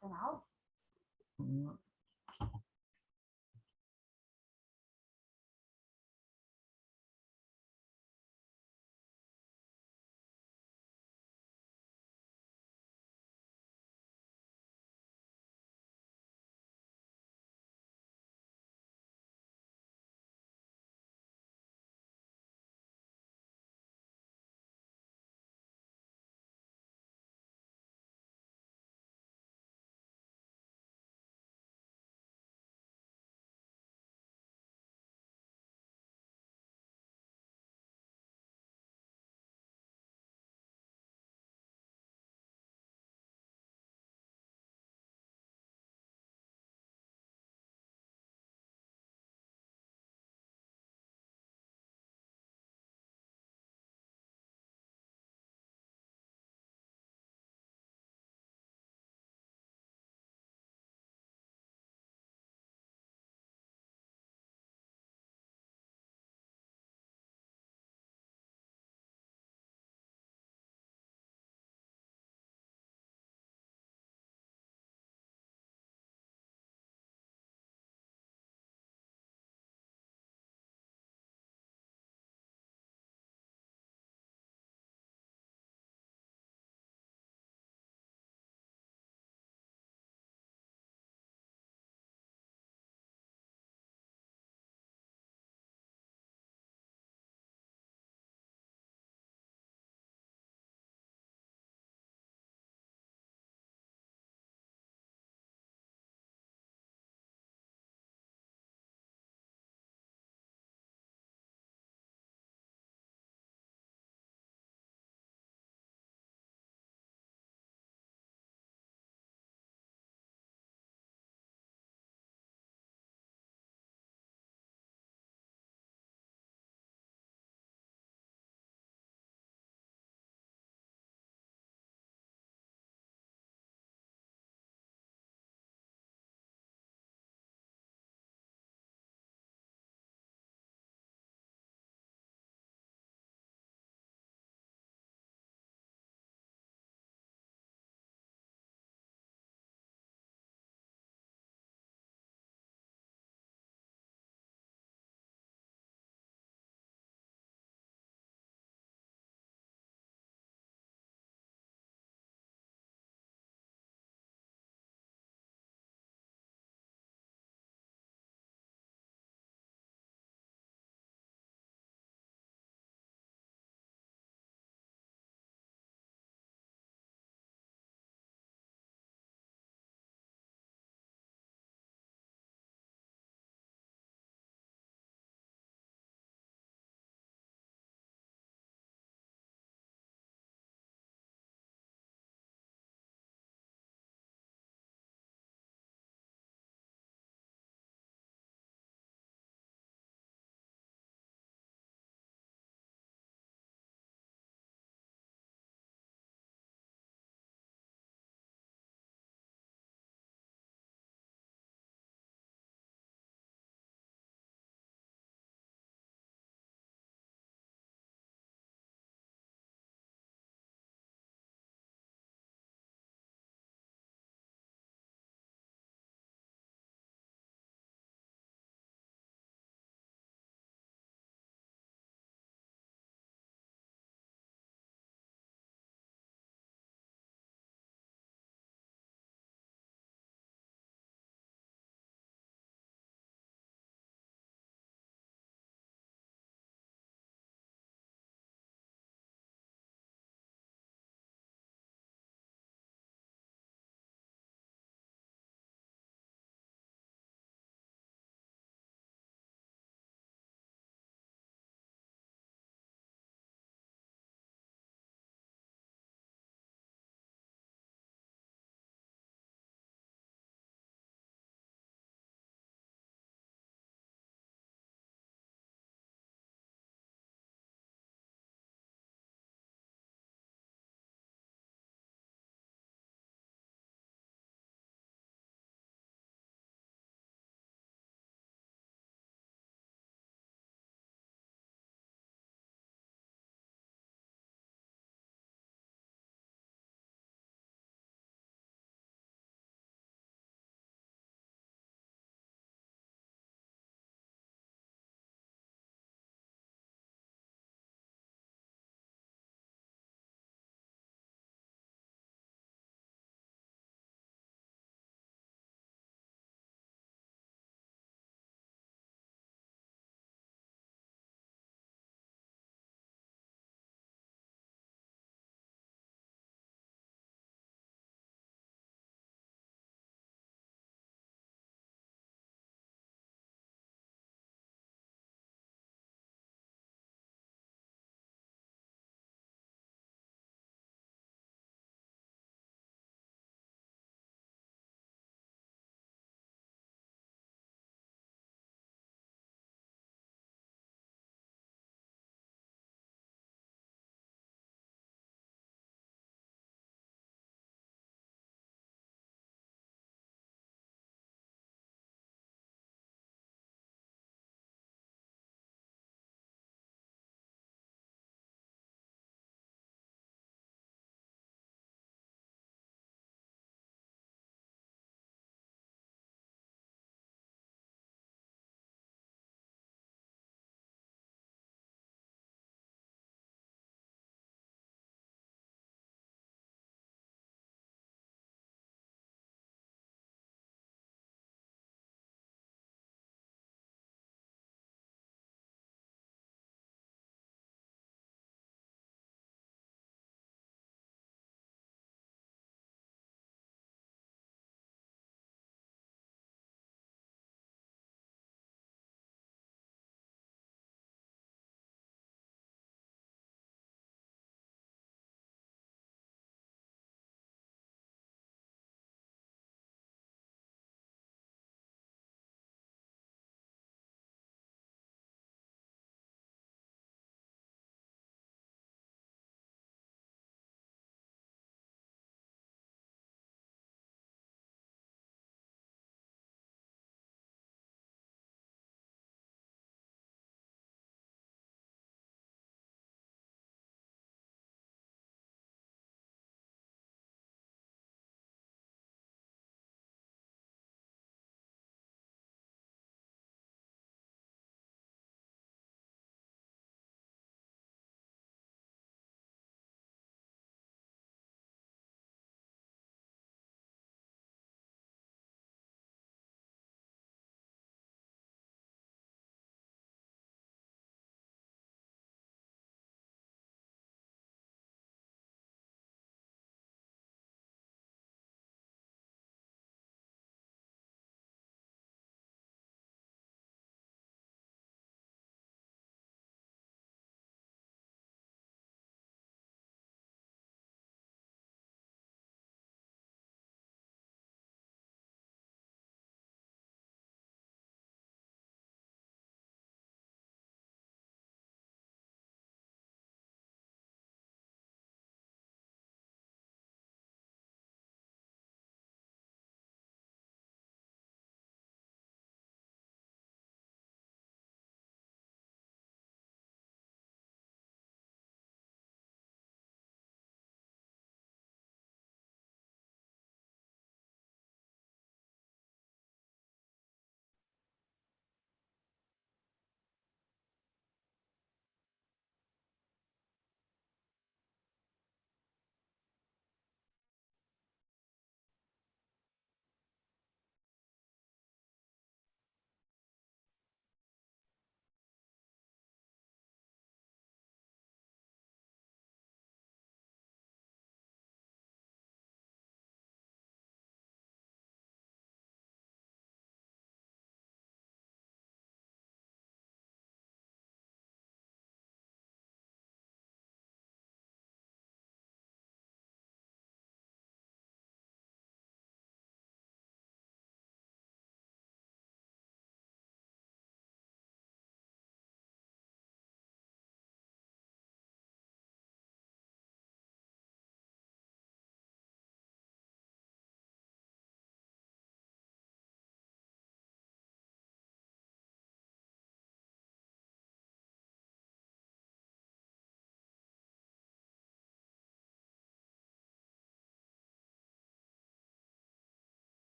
canal.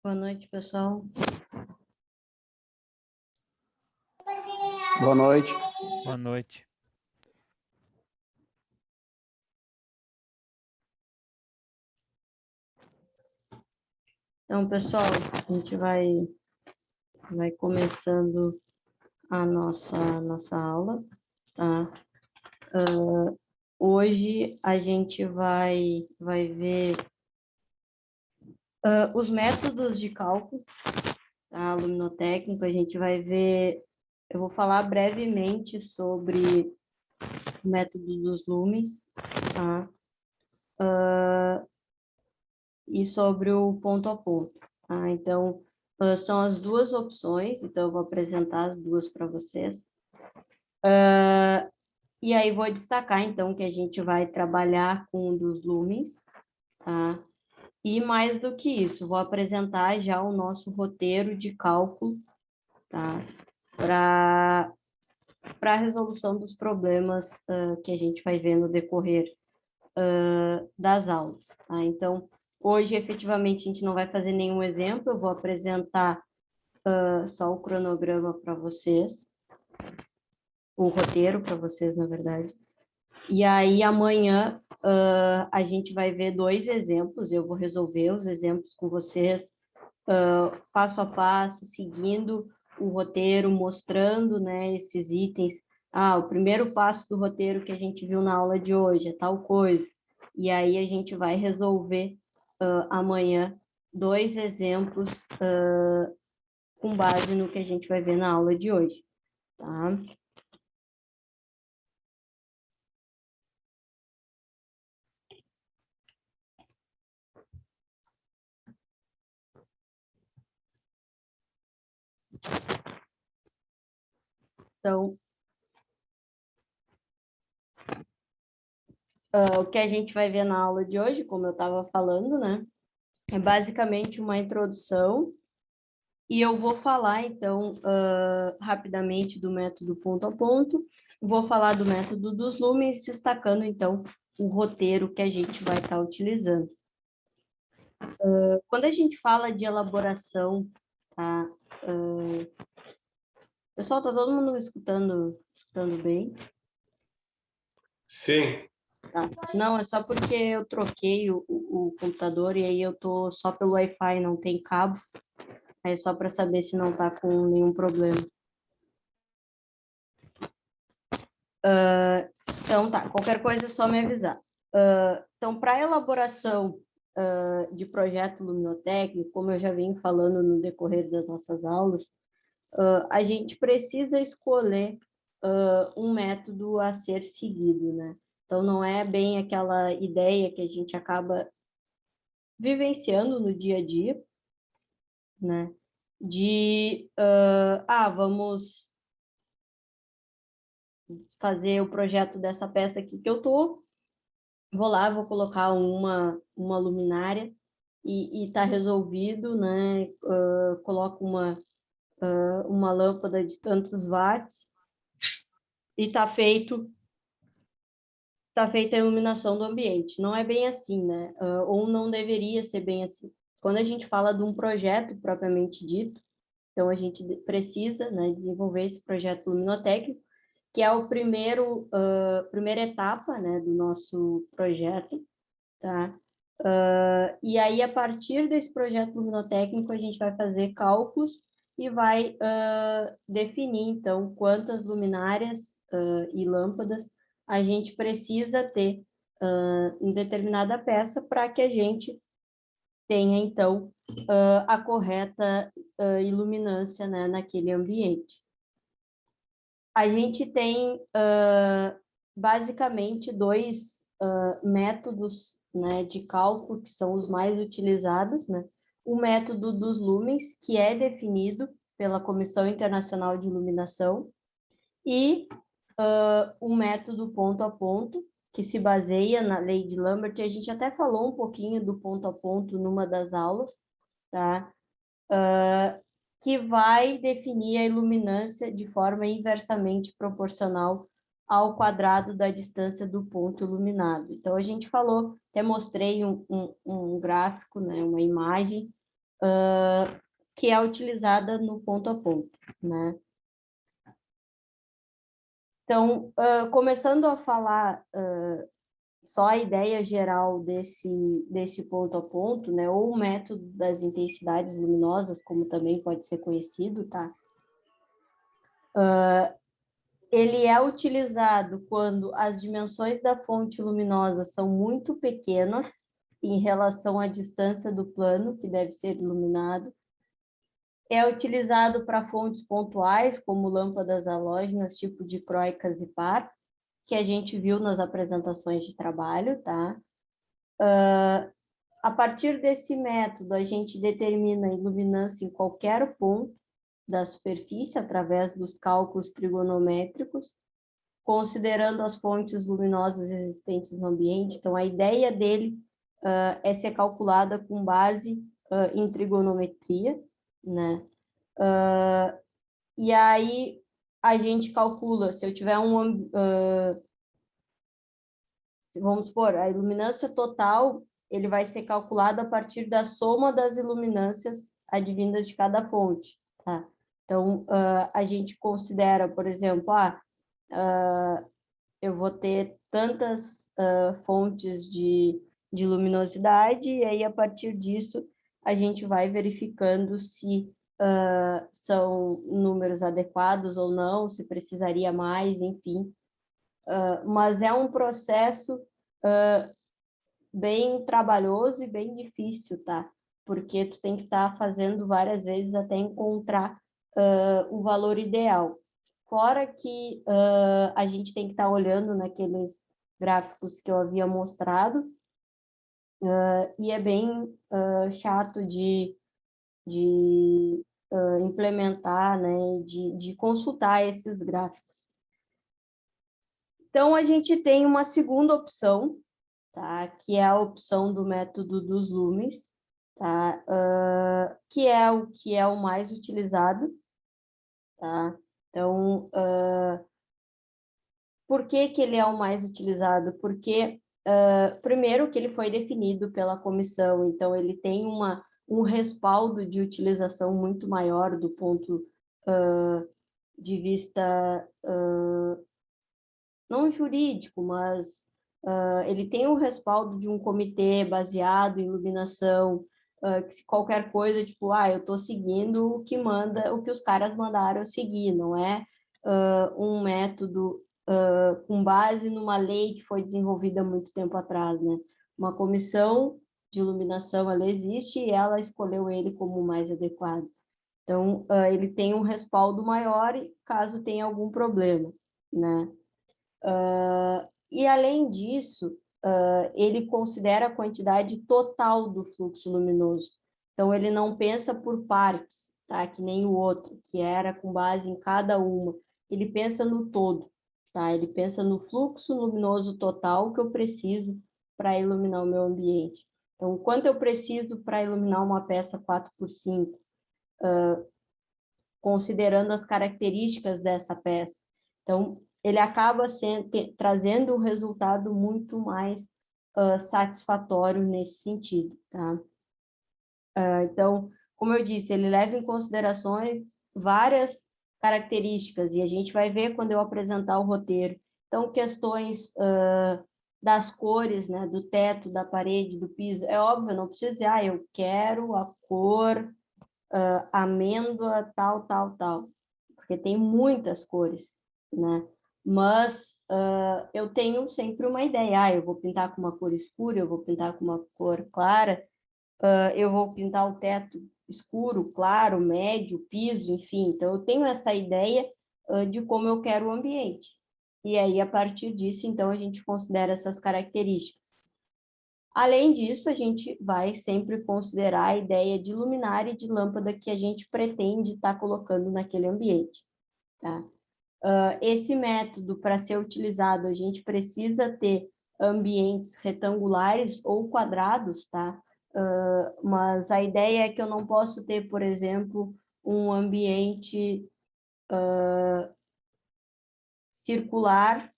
Boa noite, pessoal. Boa noite. Boa noite. Então, pessoal, a gente vai começando a nossa aula, tá? Hoje a gente vai ver os métodos de cálculo, tá? Luminotécnico. A gente vai ver, eu vou falar brevemente sobre o método dos lumes, tá? E sobre o ponto a ponto, tá? Então, são as duas opções, então eu vou apresentar as duas para vocês. E aí vou destacar, então, que a gente vai trabalhar com um dos lumes, tá? E mais do que isso, vou apresentar já o nosso roteiro de cálculo, tá? Para a resolução dos problemas que a gente vai ver no decorrer das aulas, tá? Então, hoje, efetivamente, a gente não vai fazer nenhum exemplo, eu vou apresentar só o cronograma para vocês, o roteiro para vocês, na verdade. E aí, amanhã, a gente vai ver 2 exemplos, eu vou resolver os exemplos com vocês, passo a passo, seguindo o roteiro, mostrando, né, esses itens. O primeiro passo do roteiro que a gente viu na aula de hoje é tal coisa. E aí a gente vai resolver amanhã 2 exemplos com base no que a gente vai ver na aula de hoje, tá? Então, o que a gente vai ver na aula de hoje, como eu estava falando, né, é basicamente uma introdução, e eu vou falar, então, rapidamente do método ponto a ponto, vou falar do método dos lumes, destacando, então, o roteiro que a gente vai estar utilizando. Quando a gente fala de elaboração, tá? Pessoal, está todo mundo me escutando bem? Sim. Tá. Não, é só porque eu troquei o computador e aí eu tô só pelo Wi-Fi, não tem cabo. É só para saber se não está com nenhum problema. Então, tá. Qualquer coisa é só me avisar. Então, para a elaboração de projeto luminotécnico, como eu já venho falando no decorrer das nossas aulas, a gente precisa escolher um método a ser seguido, né? Então, não é bem aquela ideia que a gente acaba vivenciando no dia a dia, né? De, vamos fazer o projeto dessa peça aqui que eu tô, vou lá, vou colocar uma luminária e tá resolvido, né? Coloco uma lâmpada de tantos watts e tá feita a iluminação do ambiente. Não é bem assim, né? Ou não deveria ser bem assim. Quando a gente fala de um projeto propriamente dito, então a gente precisa, né, desenvolver esse projeto luminotécnico, que é o primeira etapa, né, do nosso projeto, tá? E aí, a partir desse projeto luminotécnico, a gente vai fazer cálculos e vai definir, então, quantas luminárias e lâmpadas a gente precisa ter em determinada peça para que a gente tenha, então, a correta iluminância, né, naquele ambiente. A gente tem, basicamente, 2 métodos, né, de cálculo que são os mais utilizados, né? O método dos lumens, que é definido pela Comissão Internacional de Iluminação, e o método ponto a ponto, que se baseia na lei de Lambert, a gente até falou um pouquinho do ponto a ponto numa das aulas, tá? Que vai definir a iluminância de forma inversamente proporcional ao quadrado da distância do ponto iluminado. Então, a gente falou, até mostrei um gráfico, né, uma imagem, que é utilizada no ponto a ponto, né? Então, começando a falar só a ideia geral desse ponto a ponto, né, ou o método das intensidades luminosas, como também pode ser conhecido, tá? Ele é utilizado quando as dimensões da fonte luminosa são muito pequenas em relação à distância do plano que deve ser iluminado. É utilizado para fontes pontuais, como lâmpadas halógenas, tipo dicróicas e par, que a gente viu nas apresentações de trabalho, tá? A partir desse método, a gente determina a iluminância em qualquer ponto da superfície através dos cálculos trigonométricos, considerando as fontes luminosas existentes no ambiente. Então, a ideia dele é ser calculada com base em trigonometria, né? E aí, a gente calcula, se eu tiver vamos supor, a iluminância total, ele vai ser calculado a partir da soma das iluminâncias advindas de cada fonte, tá? Então, a gente considera, por exemplo, eu vou ter tantas fontes de luminosidade, e aí, a partir disso, a gente vai verificando se são números adequados ou não, se precisaria mais, enfim. Mas é um processo bem trabalhoso e bem difícil, tá? Porque tu tem que estar fazendo várias vezes até encontrar o valor ideal. Fora que a gente tem que estar olhando naqueles gráficos que eu havia mostrado, e é bem chato de implementar, né, de consultar esses gráficos. Então, a gente tem uma segunda opção, tá? Que é a opção do método dos lumens, tá? Que é o mais utilizado, tá? Então, por que que ele é o mais utilizado? Porque, primeiro, que ele foi definido pela comissão, então ele tem um respaldo de utilização muito maior do ponto de vista não jurídico, mas ele tem o respaldo de um comitê baseado em iluminação, que se qualquer coisa, tipo, eu estou seguindo o que manda, o que os caras mandaram eu seguir, não é um método com base numa lei que foi desenvolvida há muito tempo atrás, né? Uma comissão de iluminação, ela existe e ela escolheu ele como o mais adequado. Então, ele tem um respaldo maior caso tenha algum problema, né? E, além disso, ele considera a quantidade total do fluxo luminoso. Então, ele não pensa por partes, tá? Que nem o outro, que era com base em cada uma. Ele pensa no todo, tá? Ele pensa no fluxo luminoso total que eu preciso para iluminar o meu ambiente. Então, quanto eu preciso para iluminar uma peça 4x5, considerando as características dessa peça. Então, ele acaba trazendo um resultado muito mais satisfatório nesse sentido, tá? Então, como eu disse, ele leva em considerações várias características, e a gente vai ver quando eu apresentar o roteiro. Então, questões das cores, né, do teto, da parede, do piso. É óbvio, não precisa dizer, eu quero a cor amêndoa, tal, tal, tal, porque tem muitas cores, né? Mas eu tenho sempre uma ideia, eu vou pintar com uma cor escura, eu vou pintar com uma cor clara, eu vou pintar o teto escuro, claro, médio, piso, enfim. Então, eu tenho essa ideia de como eu quero o ambiente. E aí, a partir disso, então, a gente considera essas características. Além disso, a gente vai sempre considerar a ideia de luminária e de lâmpada que a gente pretende estar colocando naquele ambiente, tá? Esse método, para ser utilizado, a gente precisa ter ambientes retangulares ou quadrados, tá? Mas a ideia é que eu não posso ter, por exemplo, um ambiente circular,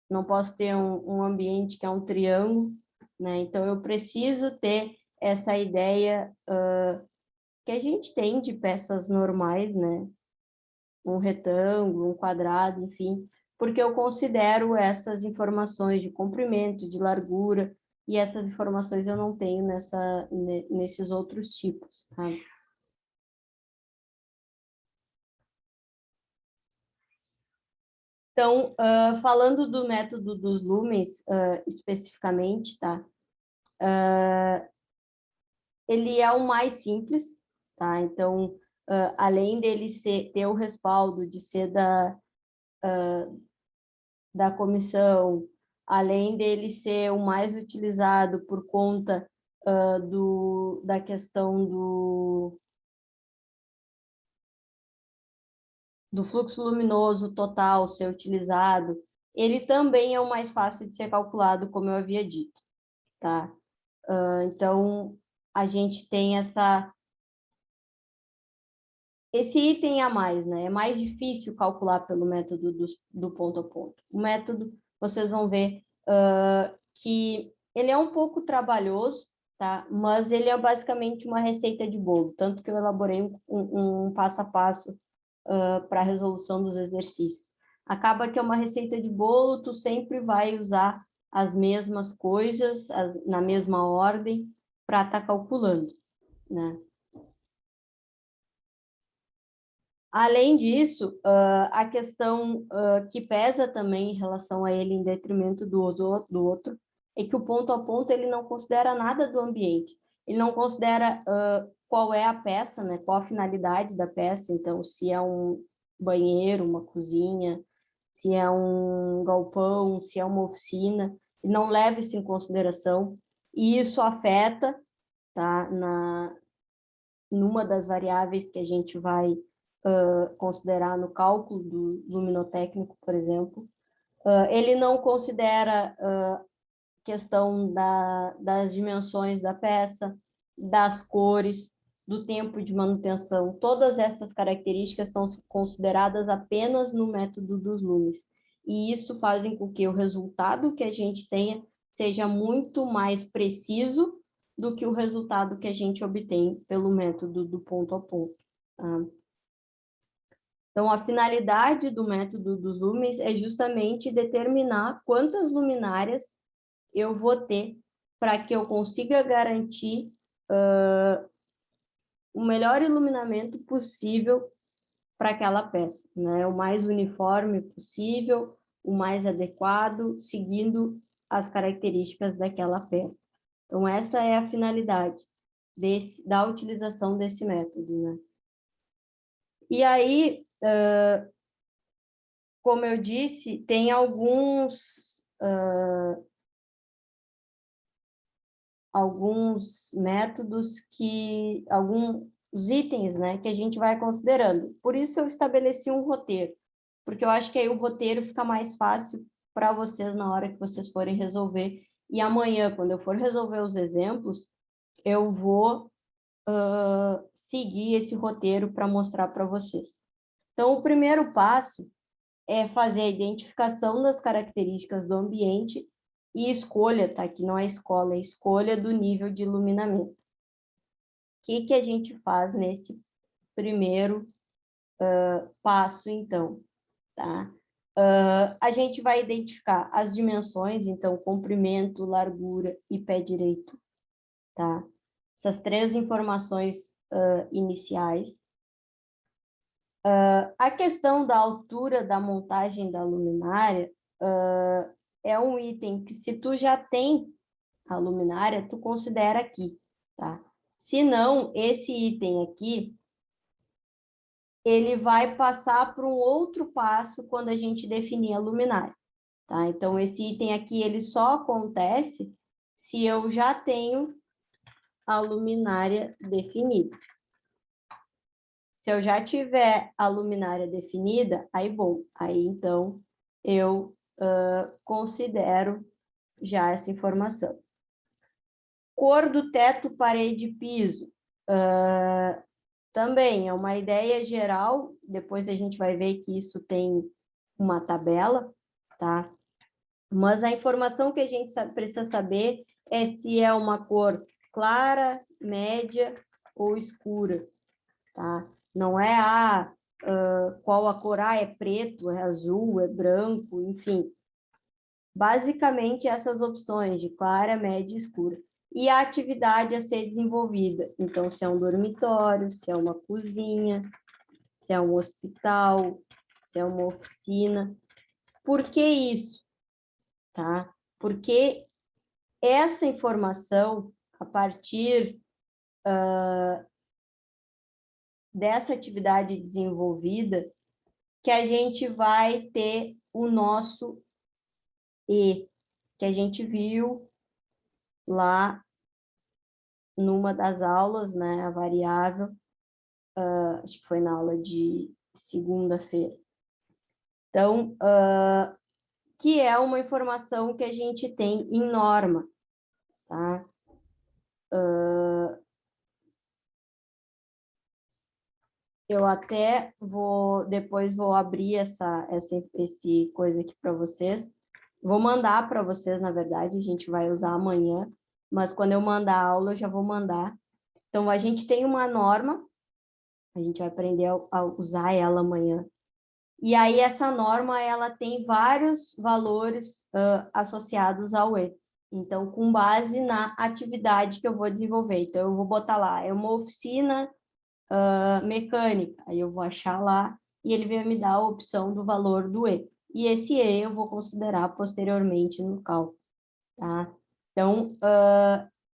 não posso ter um ambiente que é um triângulo, né? Então, eu preciso ter essa ideia que a gente tem de peças normais, né? Um retângulo, um quadrado, enfim, porque eu considero essas informações de comprimento, de largura, e essas informações eu não tenho nesses outros tipos, tá? Então, falando do método dos lumens, especificamente, tá? Ele é o mais simples, tá? Então, além dele ter o respaldo de ser da comissão, além dele ser o mais utilizado por conta da questão do fluxo luminoso total ser utilizado, ele também é o mais fácil de ser calculado, como eu havia dito, tá? Então, a gente tem esse item a mais, né? É mais difícil calcular pelo método do ponto a ponto. O método, vocês vão ver que ele é um pouco trabalhoso, tá? Mas ele é basicamente uma receita de bolo, tanto que eu elaborei um passo a passo para a resolução dos exercícios. Acaba que é uma receita de bolo, tu sempre vai usar as mesmas coisas, na mesma ordem, para estar calculando, né? Além disso, a questão que pesa também em relação a ele, em detrimento do outro, é que o ponto a ponto ele não considera nada do ambiente. Ele não considera qual é a peça, né? Qual a finalidade da peça. Então, se é um banheiro, uma cozinha, se é um galpão, se é uma oficina, ele não leva isso em consideração. E isso afeta, tá? Numa das variáveis que a gente vai considerar no cálculo do luminotécnico, por exemplo. Ele não considera questão das dimensões da peça, das cores, do tempo de manutenção. Todas essas características são consideradas apenas no método dos lumes. E isso faz com que o resultado que a gente tenha seja muito mais preciso do que o resultado que a gente obtém pelo método do ponto a ponto. Tá? Então, a finalidade do método dos lumens é justamente determinar quantas luminárias eu vou ter para que eu consiga garantir o melhor iluminamento possível para aquela peça, né? O mais uniforme possível, o mais adequado, seguindo as características daquela peça. Então, essa é a finalidade da utilização desse método, né? E aí, como eu disse, tem alguns métodos alguns itens, né, que a gente vai considerando. Por isso eu estabeleci um roteiro, porque eu acho que aí o roteiro fica mais fácil para vocês na hora que vocês forem resolver. E amanhã, quando eu for resolver os exemplos, eu vou seguir esse roteiro para mostrar para vocês. Então, o primeiro passo é fazer a identificação das características do ambiente e escolha, tá? Que não é escola, é escolha do nível de iluminamento. O que a gente faz nesse primeiro passo, então, tá? A gente vai identificar as dimensões, então, comprimento, largura e pé direito, tá? Essas três informações iniciais. A questão da altura da montagem da luminária é um item que, se tu já tem a luminária, tu considera aqui, tá? Se não, esse item aqui, ele vai passar para um outro passo quando a gente definir a luminária, tá? Então, esse item aqui, ele só acontece se eu já tenho a luminária definida. Se eu já tiver a luminária definida, aí bom, aí então eu considero já essa informação. Cor do teto, parede e piso. Também é uma ideia geral, depois a gente vai ver que isso tem uma tabela, tá? Mas a informação que a gente precisa saber é se é uma cor clara, média ou escura, tá? Não é qual a cor, é preto, é azul, é branco, enfim. Basicamente, essas opções de clara, média e escura. E a atividade a ser desenvolvida. Então, se é um dormitório, se é uma cozinha, se é um hospital, se é uma oficina. Por que isso? Tá? Porque essa informação, a partir dessa atividade desenvolvida, que a gente vai ter o nosso E, que a gente viu lá numa das aulas, né, a variável, acho que foi na aula de segunda-feira. Então, que é uma informação que a gente tem em norma, tá? Eu até depois vou abrir esse coisa aqui para vocês. Vou mandar para vocês, na verdade, a gente vai usar amanhã, mas quando eu mandar a aula, eu já vou mandar. Então, a gente tem uma norma, a gente vai aprender a usar ela amanhã. E aí, essa norma, ela tem vários valores associados ao E. Então, com base na atividade que eu vou desenvolver. Então, eu vou botar lá, é uma oficina mecânica. Aí eu vou achar lá e ele vai me dar a opção do valor do E. E esse E eu vou considerar posteriormente no cálculo, tá? Então,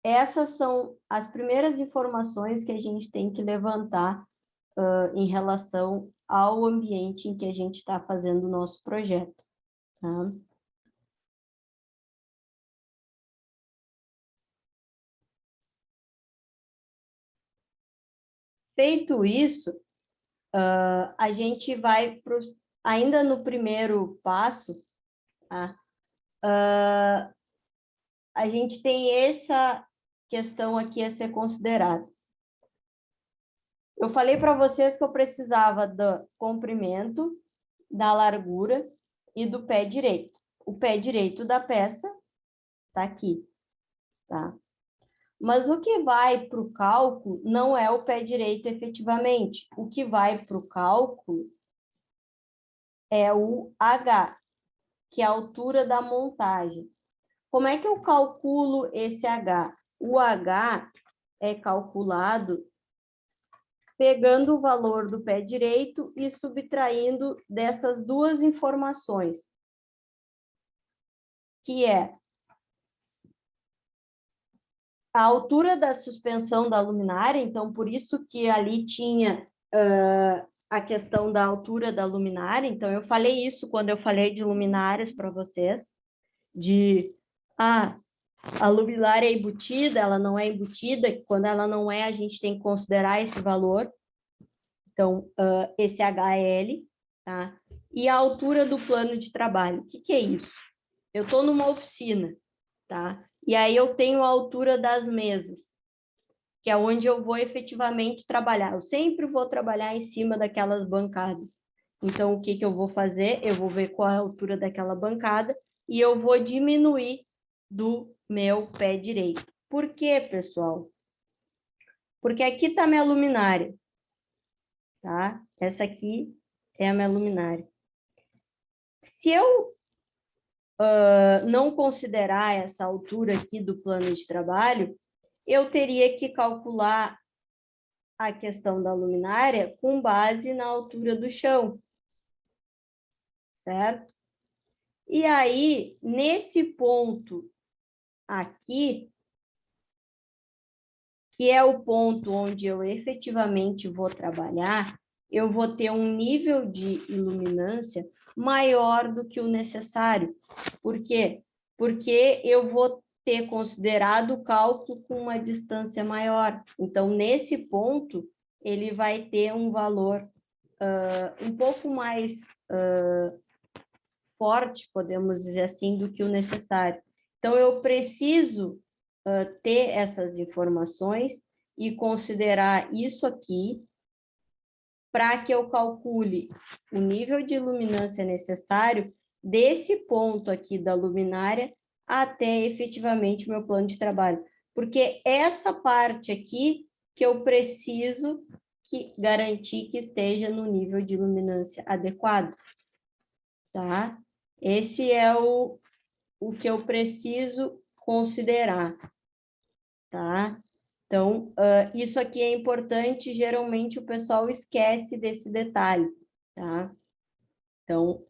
essas são as primeiras informações que a gente tem que levantar em relação ao ambiente em que a gente está fazendo o nosso projeto, tá? Feito isso, a gente vai ainda no primeiro passo, tá? A gente tem essa questão aqui a ser considerada. Eu falei para vocês que eu precisava do comprimento, da largura e do pé direito. O pé direito da peça está aqui, tá? Mas o que vai para o cálculo não é o pé direito efetivamente. O que vai para o cálculo é o H, que é a altura da montagem. Como é que eu calculo esse H? O H é calculado pegando o valor do pé direito e subtraindo dessas duas informações, que é a altura da suspensão da luminária, então por isso que ali tinha a questão da altura da luminária, então eu falei isso quando eu falei de luminárias para vocês, de a luminária é embutida, ela não é embutida, quando ela não é, a gente tem que considerar esse valor. Então, esse HL, tá? E a altura do plano de trabalho. O que é isso? Eu estou numa oficina, tá? E aí eu tenho a altura das mesas, que é onde eu vou efetivamente trabalhar. Eu sempre vou trabalhar em cima daquelas bancadas. Então, o que eu vou fazer? Eu vou ver qual é a altura daquela bancada e eu vou diminuir do meu pé direito. Por quê, pessoal? Porque aqui está minha luminária, tá? Essa aqui é a minha luminária. Se eu não considerar essa altura aqui do plano de trabalho, eu teria que calcular a questão da luminária com base na altura do chão, certo? E aí, nesse ponto aqui, que é o ponto onde eu efetivamente vou trabalhar, eu vou ter um nível de iluminância maior do que o necessário. Por quê? Porque eu vou ter considerado o cálculo com uma distância maior. Então, nesse ponto, ele vai ter um valor um pouco mais forte, podemos dizer assim, do que o necessário. Então, eu preciso ter essas informações e considerar isso aqui para que eu calcule o nível de luminância necessário desse ponto aqui da luminária até efetivamente o meu plano de trabalho. Porque essa parte aqui que eu preciso garantir que esteja no nível de luminância adequado, tá? Esse é o que eu preciso considerar, tá? Então, isso aqui é importante, geralmente o pessoal esquece desse detalhe, tá? Então,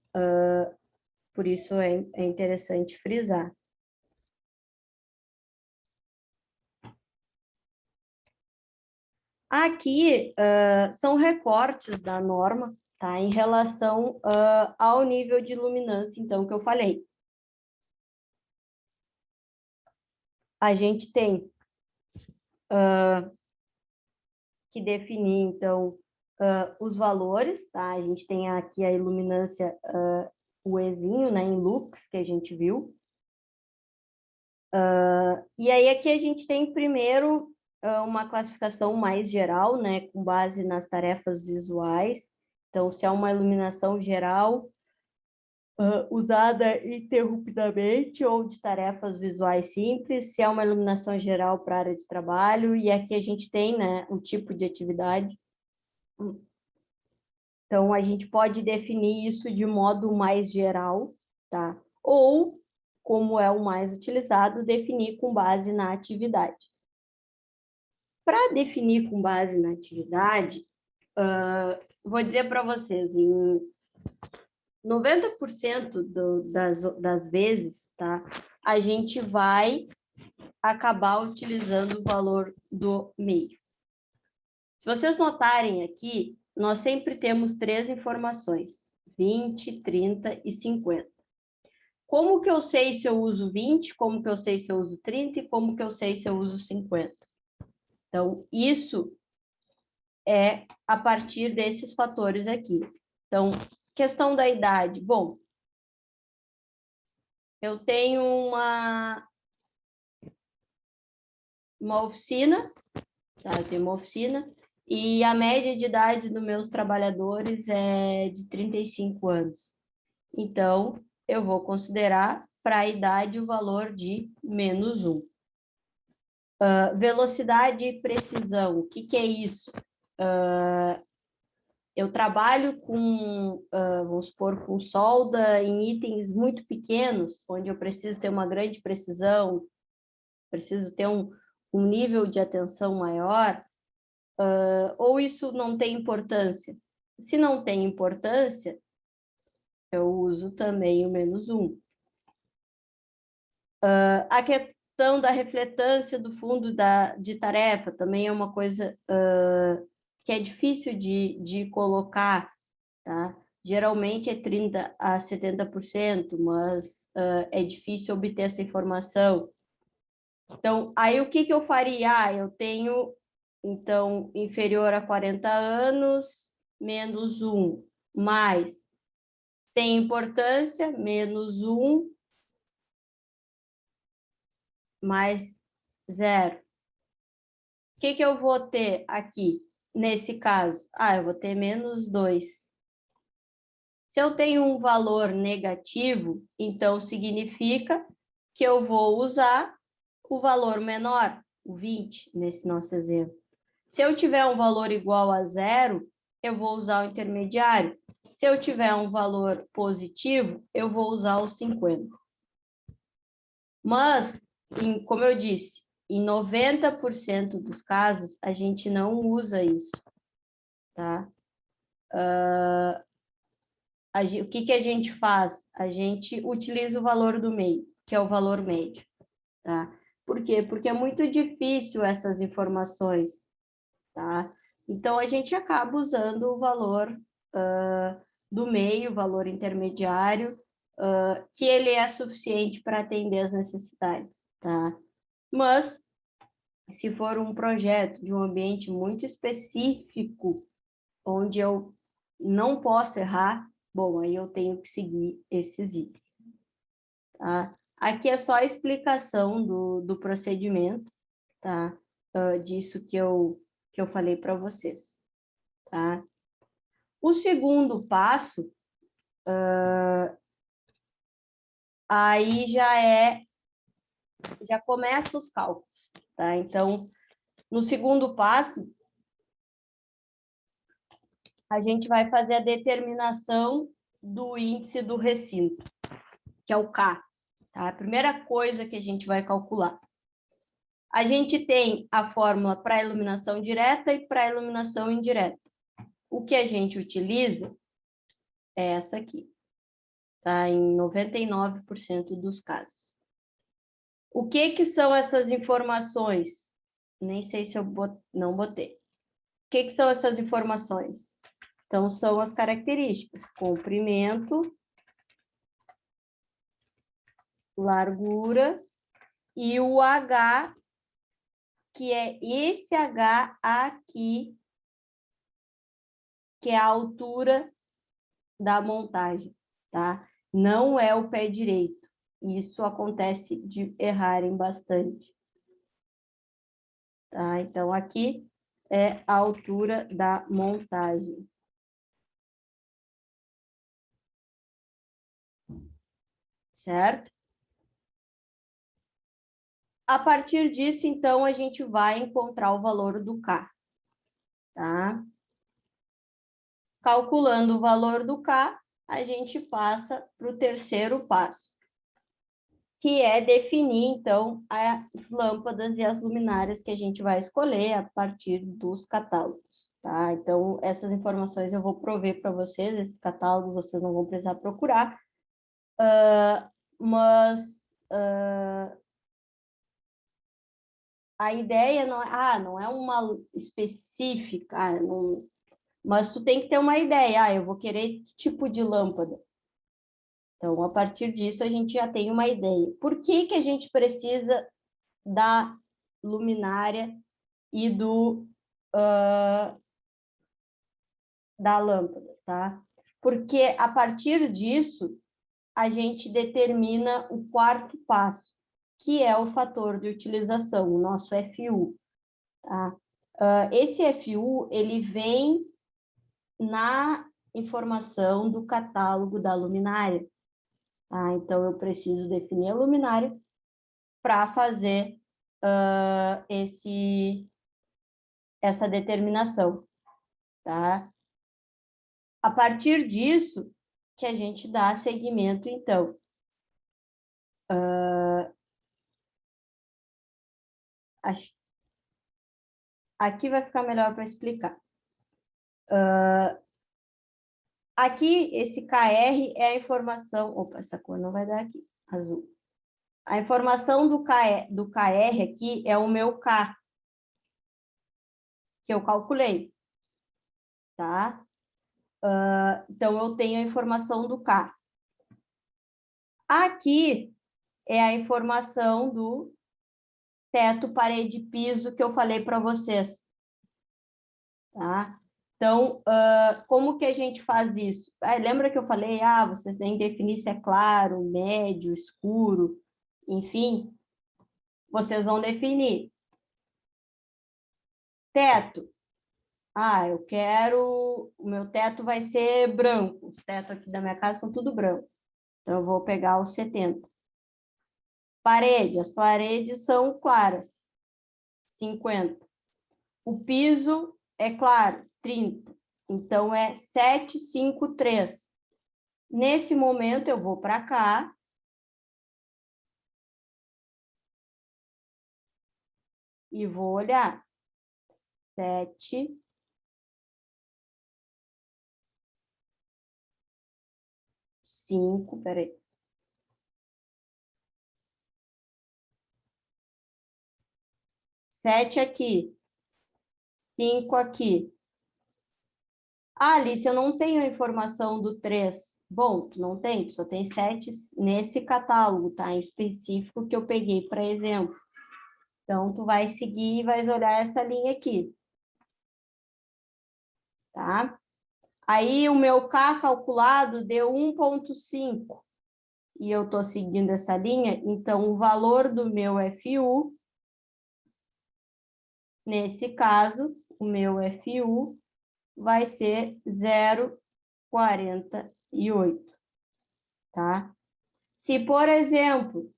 por isso é interessante frisar. Aqui são recortes da norma, tá? Em relação ao nível de luminância, então, que eu falei. A gente tem que definir, então, os valores, tá? A gente tem aqui a iluminância, o Ezinho, né, em lux, que a gente viu. E aí aqui a gente tem primeiro uma classificação mais geral, né, com base nas tarefas visuais. Então, se é uma iluminação geral, usada interrupidamente ou de tarefas visuais simples, se é uma iluminação geral para área de trabalho, e aqui a gente tem, né, um tipo de atividade. Então, a gente pode definir isso de modo mais geral, tá? Ou, como é o mais utilizado, definir com base na atividade. Para definir com base na atividade, vou dizer para vocês, em 90% das vezes, tá? A gente vai acabar utilizando o valor do meio. Se vocês notarem aqui, nós sempre temos 3 informações, 20, 30 e 50. Como que eu sei se eu uso 20, como que eu sei se eu uso 30 e como que eu sei se eu uso 50? Então, isso é a partir desses fatores aqui. Então, questão da idade. Bom, eu tenho uma oficina, tá? Eu tenho uma oficina, e a média de idade dos meus trabalhadores é de 35 anos. Então, eu vou considerar para a idade o valor de -1. Velocidade e precisão, o que é isso? Eu trabalho com, vamos supor, com solda em itens muito pequenos, onde eu preciso ter uma grande precisão, preciso ter um nível de atenção maior, ou isso não tem importância? Se não tem importância, eu uso também o -1. A questão da refletância do fundo de tarefa também é uma coisa que é difícil de colocar, tá? Geralmente é 30% a 70%, mas é difícil obter essa informação. Então, aí o que eu faria? Eu tenho, então, inferior a 40 anos, -1, mais, sem importância, -1, mais 0. O que eu vou ter aqui, nesse caso? Eu vou ter -2. Se eu tenho um valor negativo, então significa que eu vou usar o valor menor, o 20, nesse nosso exemplo. Se eu tiver um valor igual a 0, eu vou usar o intermediário. Se eu tiver um valor positivo, eu vou usar o 50. Mas, como eu disse, em 90% dos casos, a gente não usa isso, tá? O que a gente faz? A gente utiliza o valor do meio, que é o valor médio, tá? Por quê? Porque é muito difícil essas informações, tá? Então, a gente acaba usando o valor do meio, o valor intermediário, que ele é suficiente para atender as necessidades, tá? Mas, se for um projeto de um ambiente muito específico, onde eu não posso errar, Bom, aí eu tenho que seguir esses itens, tá? Aqui é só a explicação do procedimento, tá? Disso que eu falei para vocês, tá? O segundo passo, aí já começa os cálculos, tá? Então, no segundo passo, a gente vai fazer a determinação do índice do recinto, que é o K, tá? A primeira coisa que a gente vai calcular. A gente tem a fórmula para iluminação direta e para iluminação indireta. O que a gente utiliza é essa aqui, tá? Em 99% dos casos. O que são essas informações? Nem sei se eu não botei. O que são essas informações? Então, são as características: comprimento, largura e o H, que é esse H aqui, que é a altura da montagem, tá? Não é o pé direito. Isso acontece de errarem bastante. Tá? Então, aqui é a altura da montagem. Certo? A partir disso, então, a gente vai encontrar o valor do K. Tá? Calculando o valor do K, a gente passa para o terceiro passo, que é definir, então, as lâmpadas e as luminárias que a gente vai escolher a partir dos catálogos, tá? Então, essas informações eu vou prover para vocês, esses catálogos vocês não vão precisar procurar, mas a ideia não é uma específica, mas tu tem que ter uma ideia, eu vou querer que tipo de lâmpada. Então, a partir disso, a gente já tem uma ideia. Por que a gente precisa da luminária e da lâmpada, tá? Porque a partir disso, a gente determina o quarto passo, que é o fator de utilização, o nosso FU, tá? Esse FU, ele vem na informação do catálogo da luminária, tá? Então, eu preciso definir a luminária para fazer essa determinação, tá? A partir disso, que a gente dá seguimento, então. Aqui vai ficar melhor para explicar. Aqui, esse KR é a informação... Opa, essa cor não vai dar aqui, azul. A informação do KR aqui é o meu K, que eu calculei, tá? Então, eu tenho a informação do K. Aqui é a informação do teto, parede, piso que eu falei para vocês, tá? Então, como que a gente faz isso? Lembra que eu falei, vocês têm que definir se é claro, médio, escuro, enfim, vocês vão definir. Teto. Eu quero... O meu teto vai ser branco. Os tetos aqui da minha casa são tudo branco. Então, eu vou pegar os 70. Parede. As paredes são claras. 50. O piso é claro. 30. Então, é 753. Nesse momento, eu vou para cá. E vou olhar. 7... 5, peraí. 7 aqui. 5 aqui. Alice, eu não tenho a informação do 3. Bom, tu não tem, tu só tem 7 nesse catálogo, tá? Em específico que eu peguei para exemplo. Então, tu vai seguir e vai olhar essa linha aqui. Tá? Aí o meu K calculado deu 1,5. E eu estou seguindo essa linha, então o valor do meu FU, nesse caso, o meu FU vai ser 0,48, tá? Se, por exemplo,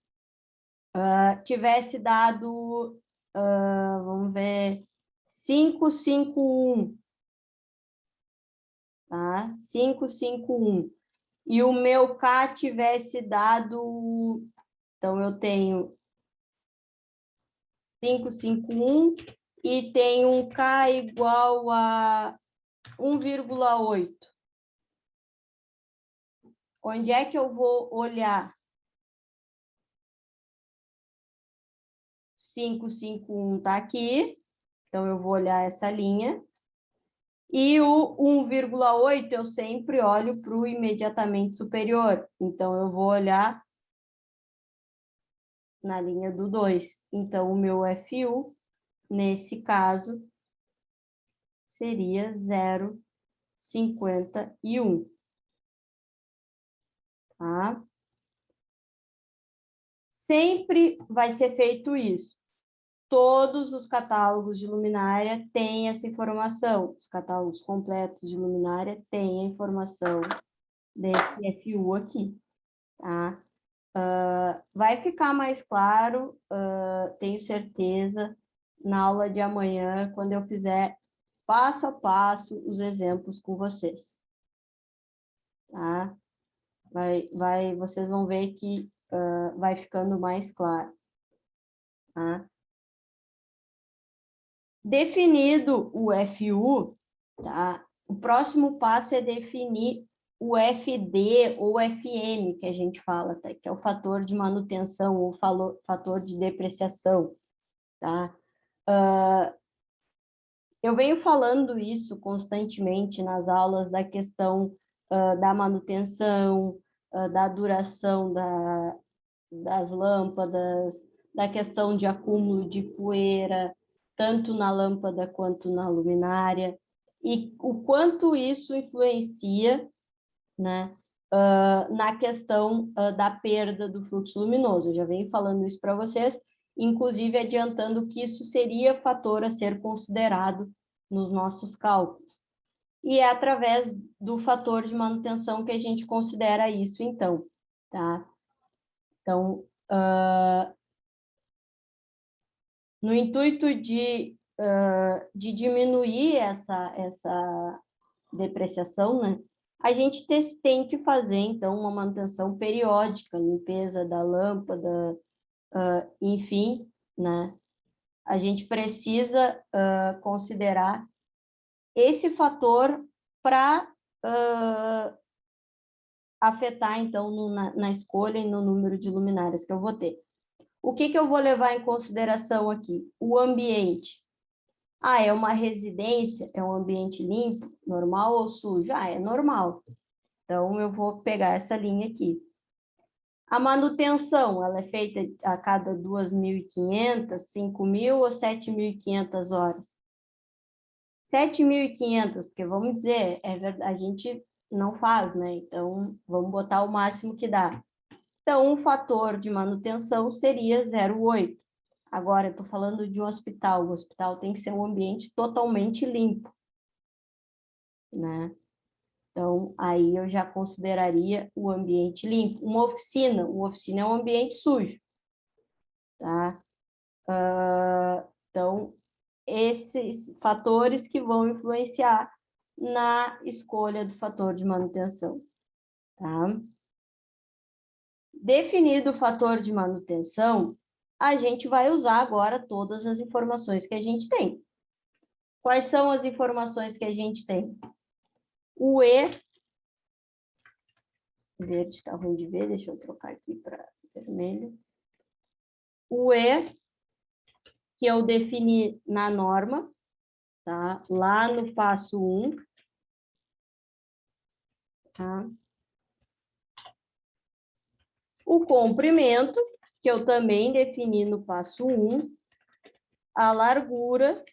tivesse dado, vamos ver, 551, tá? 551. E o meu K tivesse dado, então eu tenho 551 e tenho um K igual a 1,8. Onde é que eu vou olhar? 551 está aqui, então eu vou olhar essa linha. E o 1,8 eu sempre olho para o imediatamente superior, então eu vou olhar na linha do 2. Então, o meu FU, nesse caso, seria 0,51. Tá? Sempre vai ser feito isso. Todos os catálogos de luminária têm essa informação. Os catálogos completos de luminária têm a informação desse FU aqui. Tá? Vai ficar mais claro, tenho certeza, na aula de amanhã, quando eu fizer passo a passo os exemplos com vocês. Tá? Vocês vão ver que vai ficando mais claro. Tá? Definido o FU, tá? O próximo passo é definir o FD ou FM, que a gente fala, tá? Que é o fator de manutenção ou fator de depreciação. Tá? Eu venho falando isso constantemente nas aulas da questão da manutenção, da duração das lâmpadas, da questão de acúmulo de poeira, tanto na lâmpada quanto na luminária, e o quanto isso influencia, né, na questão da perda do fluxo luminoso. Eu já venho falando isso para vocês, inclusive adiantando que isso seria fator a ser considerado nos nossos cálculos. E é através do fator de manutenção que a gente considera isso, então, tá? Então, no intuito de diminuir essa depreciação, né? A gente tem que fazer, então, uma manutenção periódica, limpeza da lâmpada, enfim, né? A gente precisa considerar esse fator para afetar, então, na escolha e no número de luminárias que eu vou ter. O que eu vou levar em consideração aqui? O ambiente. É uma residência? É um ambiente limpo, normal ou sujo? É normal. Então, eu vou pegar essa linha aqui. A manutenção, ela é feita a cada 2.500, 5.000 ou 7.500 horas? 7.500, porque vamos dizer, é verdade, a gente não faz, né? Então, vamos botar o máximo que dá. Então, um fator de manutenção seria 0,8. Agora, eu estou falando de um hospital. O hospital tem que ser um ambiente totalmente limpo, né? Então, aí eu já consideraria o ambiente limpo. Uma oficina é um ambiente sujo, tá? Então, esses fatores que vão influenciar na escolha do fator de manutenção, tá? Definido o fator de manutenção, a gente vai usar agora todas as informações que a gente tem. Quais são as informações que a gente tem? O E, verde está ruim de ver, deixa eu trocar aqui para vermelho. O E, que eu defini na norma, tá? Lá no passo 1. Tá? O comprimento, que eu também defini no passo 1. A largura,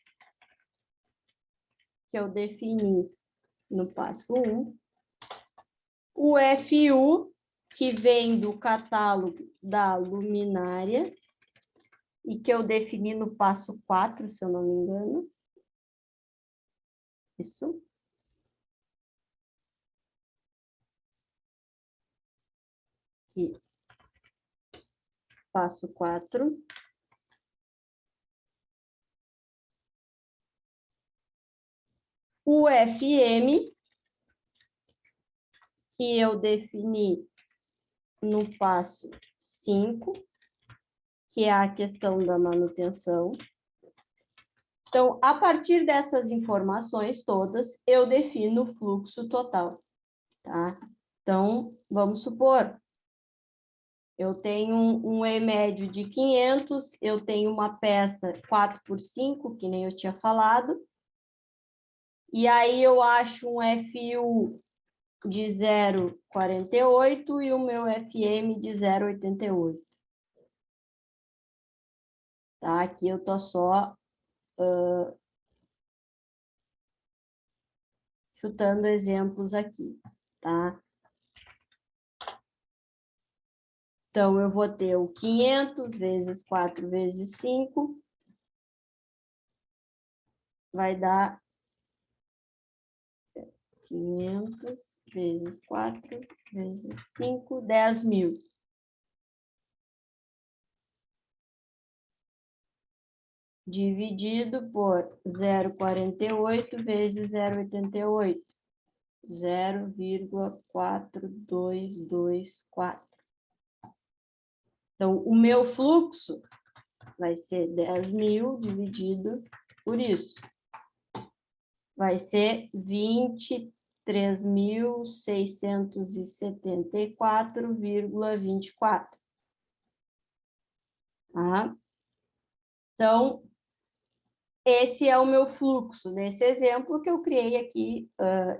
que eu defini no passo 1. O FU, que vem do catálogo da luminária, e que eu defini no passo 4, se eu não me engano. Isso. Aqui. Passo 4. O FM, que eu defini no passo 5, que é a questão da manutenção. Então, a partir dessas informações todas, eu defino o fluxo total, tá? Então, vamos supor, eu tenho um E médio de 500, eu tenho uma peça 4x5, que nem eu tinha falado, e aí eu acho um FU de 0,48 e o meu FM de 0,88. Tá? Aqui eu tô só chutando exemplos aqui, tá? Então, eu vou ter o 500 vezes 4 vezes 5, vai dar 500 vezes 4 vezes 5, 10.000. Dividido por 0,48 vezes 0,88. 0,4224. Então, o meu fluxo vai ser 10.000 dividido por isso. Vai ser 23.674,24. Tá? Então, esse é o meu fluxo, nesse exemplo que eu criei aqui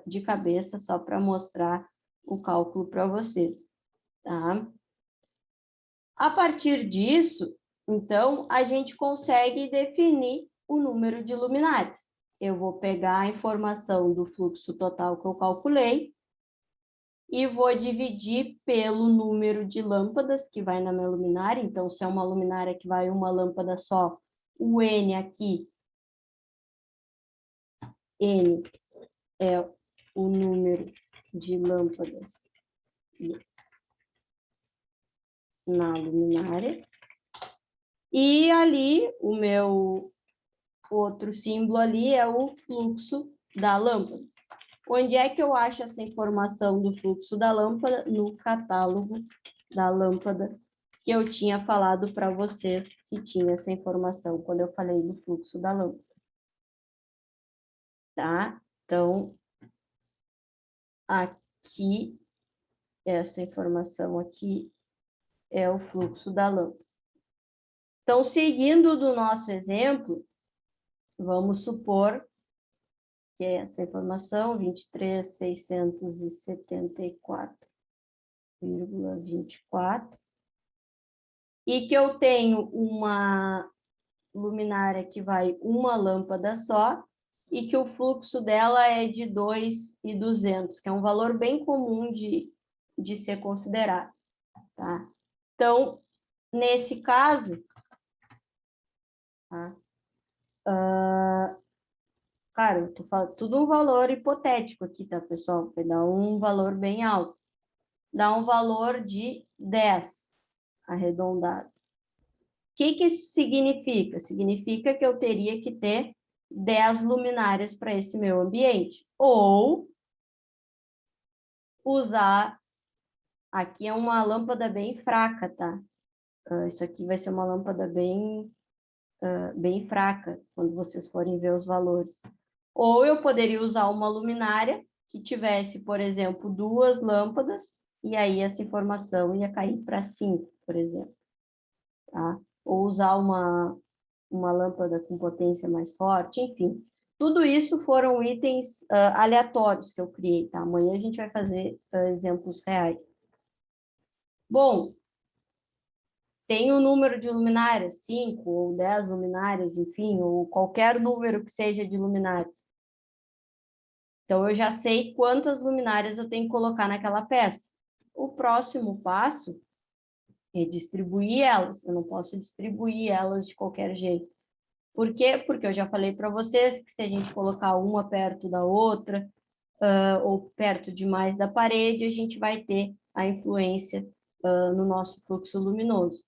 de cabeça, só para mostrar o cálculo para vocês. Tá? A partir disso, então, a gente consegue definir o número de luminares. Eu vou pegar a informação do fluxo total que eu calculei e vou dividir pelo número de lâmpadas que vai na minha luminária. Então, se é uma luminária que vai uma lâmpada só, o N aqui, N é o número de lâmpadas na luminária. E ali, o meu outro símbolo ali é o fluxo da lâmpada. Onde é que eu acho essa informação do fluxo da lâmpada? No catálogo da lâmpada, que eu tinha falado para vocês que tinha essa informação quando eu falei do fluxo da lâmpada. Tá? Então, aqui, essa informação aqui é o fluxo da lâmpada. Então, seguindo do nosso exemplo, vamos supor que é essa informação, 23.674,24, e que eu tenho uma luminária que vai uma lâmpada só, e que o fluxo dela é de 2.200, que é um valor bem comum de ser considerado. Tá? Então, nesse caso, tá? Cara, eu tô falando tudo um valor hipotético aqui, tá, pessoal? Vai dar um valor bem alto. Dá um valor de 10, arredondado. O que que isso significa? Significa que eu teria que ter 10 luminárias para esse meu ambiente. Ou usar... Aqui é uma lâmpada bem fraca, tá? Isso aqui vai ser uma lâmpada bem fraca, quando vocês forem ver os valores. Ou eu poderia usar uma luminária que tivesse, por exemplo, 2 lâmpadas, e aí essa informação ia cair para 5, por exemplo. Tá? Ou usar uma lâmpada com potência mais forte, enfim. Tudo isso foram itens aleatórios que eu criei, tá? Amanhã a gente vai fazer exemplos reais. Bom, tem o número de luminárias, 5 ou 10 luminárias, enfim, ou qualquer número que seja de luminárias. Então, eu já sei quantas luminárias eu tenho que colocar naquela peça. O próximo passo é distribuir elas. Eu não posso distribuir elas de qualquer jeito. Por quê? Porque eu já falei para vocês que se a gente colocar uma perto da outra, ou perto demais da parede, a gente vai ter a influência no nosso fluxo luminoso.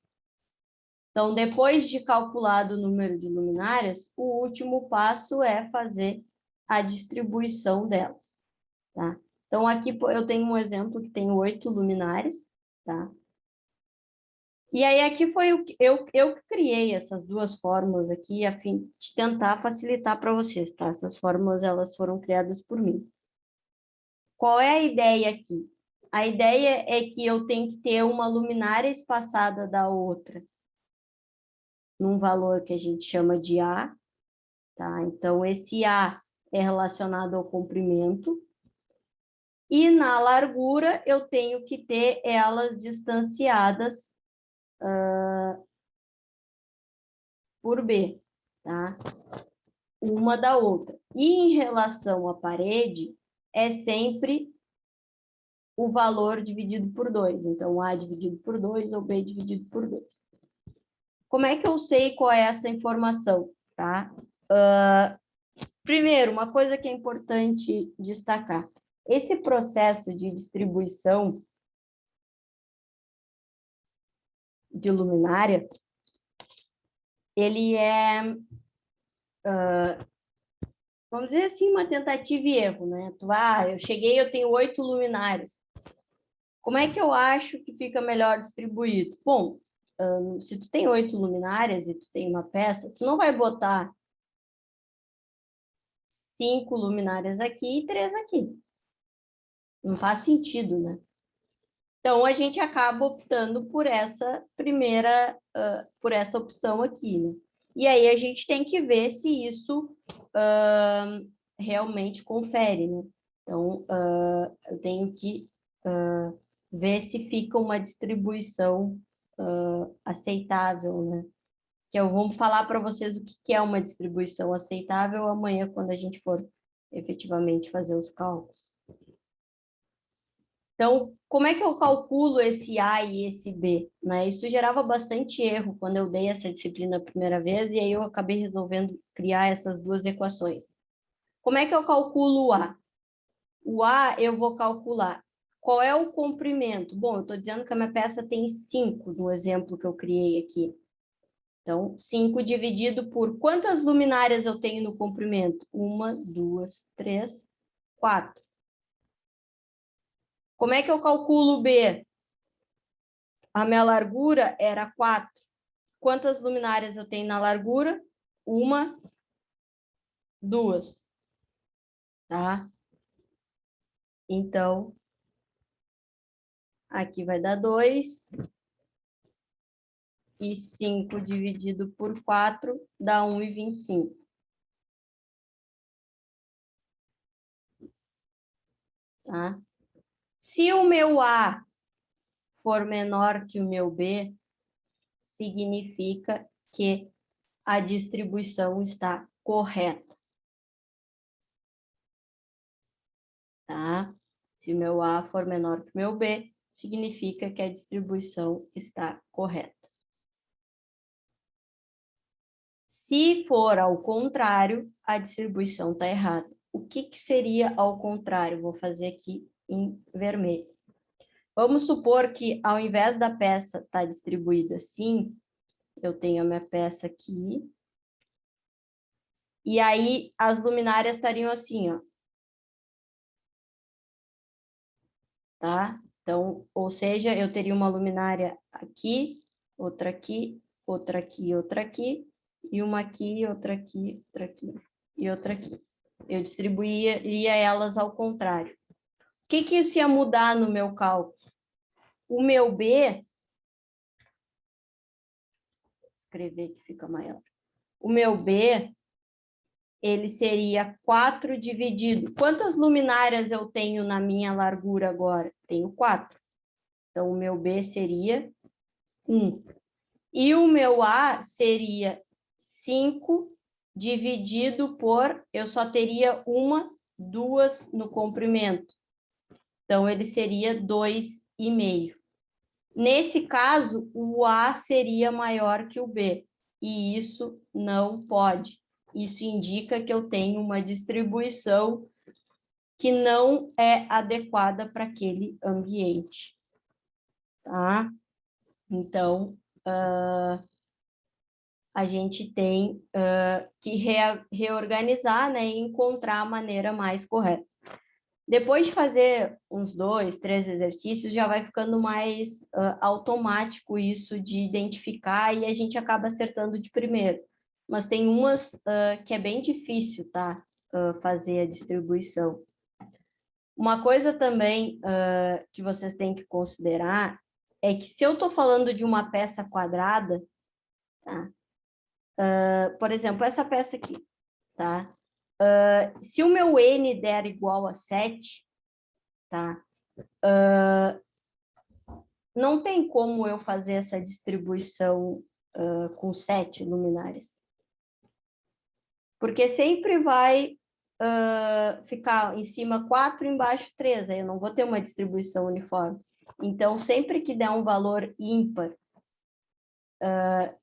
Então, depois de calculado o número de luminárias, o último passo é fazer a distribuição delas, tá? Então, aqui eu tenho um exemplo que tem 8 luminárias, tá? E aí, aqui foi eu que criei essas duas fórmulas aqui, a fim de tentar facilitar para vocês, tá? Essas fórmulas, elas foram criadas por mim. Qual é a ideia aqui? A ideia é que eu tenho que ter uma luminária espaçada da outra num valor que a gente chama de A, tá? Então, esse A é relacionado ao comprimento. E na largura, eu tenho que ter elas distanciadas por B, tá? Uma da outra. E em relação à parede, é sempre o valor dividido por 2. Então, A dividido por 2 ou B dividido por 2. Como é que eu sei qual é essa informação, tá? Primeiro, uma coisa que é importante destacar. Esse processo de distribuição de luminária, ele é, vamos dizer assim, uma tentativa e erro, né? Eu cheguei, eu tenho 8 luminárias. Como é que eu acho que fica melhor distribuído? Bom, se tu tem 8 luminárias e tu tem uma peça, tu não vai botar 5 luminárias aqui e 3 aqui. Não faz sentido, né? Então, a gente acaba optando por essa primeira, por essa opção aqui, né? E aí a gente tem que ver se isso realmente confere, né? Então, eu tenho que ver se fica uma distribuição aceitável, né? Que eu vou falar para vocês o que é uma distribuição aceitável amanhã, quando a gente for efetivamente fazer os cálculos. Então, como é que eu calculo esse A e esse B, né? Isso gerava bastante erro quando eu dei essa disciplina a primeira vez, e aí eu acabei resolvendo criar essas duas equações. Como é que eu calculo o A? O A eu vou calcular qual é o comprimento. Bom, eu estou dizendo que a minha peça tem 5, no exemplo que eu criei aqui. Então, 5 dividido por quantas luminárias eu tenho no comprimento? 1, 2, 3, 4. Como é que eu calculo o B? A minha largura era 4. Quantas luminárias eu tenho na largura? 1, 2. Tá? Então, aqui vai dar 2. E 5 dividido por 4 dá 1,25. Tá? Se o meu A for menor que o meu B, significa que a distribuição está correta. Tá? Se o meu A for menor que o meu B, significa que a distribuição está correta. Se for ao contrário, a distribuição está errada. O que seria ao contrário? Vou fazer aqui em vermelho. Vamos supor que, ao invés da peça estar distribuída assim, eu tenho a minha peça aqui, e aí as luminárias estariam assim, ó. Tá? Então, ou seja, eu teria uma luminária aqui, outra aqui, outra aqui, outra aqui, e uma aqui, outra aqui, outra aqui e outra aqui. Eu distribuiria elas ao contrário. O que isso ia mudar no meu cálculo? O meu B, vou escrever que fica maior. O meu B, ele seria 4 dividido. Quantas luminárias eu tenho na minha largura agora? Tenho 4. Então, o meu B seria 1. E o meu A seria 5 dividido por, eu só teria uma 2 no comprimento. Então, ele seria 2,5. Nesse caso, o A seria maior que o B, e isso não pode. Isso indica que eu tenho uma distribuição que não é adequada para aquele ambiente. Tá? Então, a gente tem que reorganizar, né, e encontrar a maneira mais correta. Depois de fazer uns 2, 3 exercícios, já vai ficando mais automático isso de identificar e a gente acaba acertando de primeiro. Mas tem umas que é bem difícil, tá? Fazer a distribuição. Uma coisa também que vocês têm que considerar é que se eu estou falando de uma peça quadrada, tá? Por exemplo, essa peça aqui, tá? Se o meu n der igual a 7, tá? Não tem como eu fazer essa distribuição com 7 luminárias. Porque sempre vai ficar em cima 4, embaixo 3, aí eu não vou ter uma distribuição uniforme. Então, sempre que der um valor ímpar,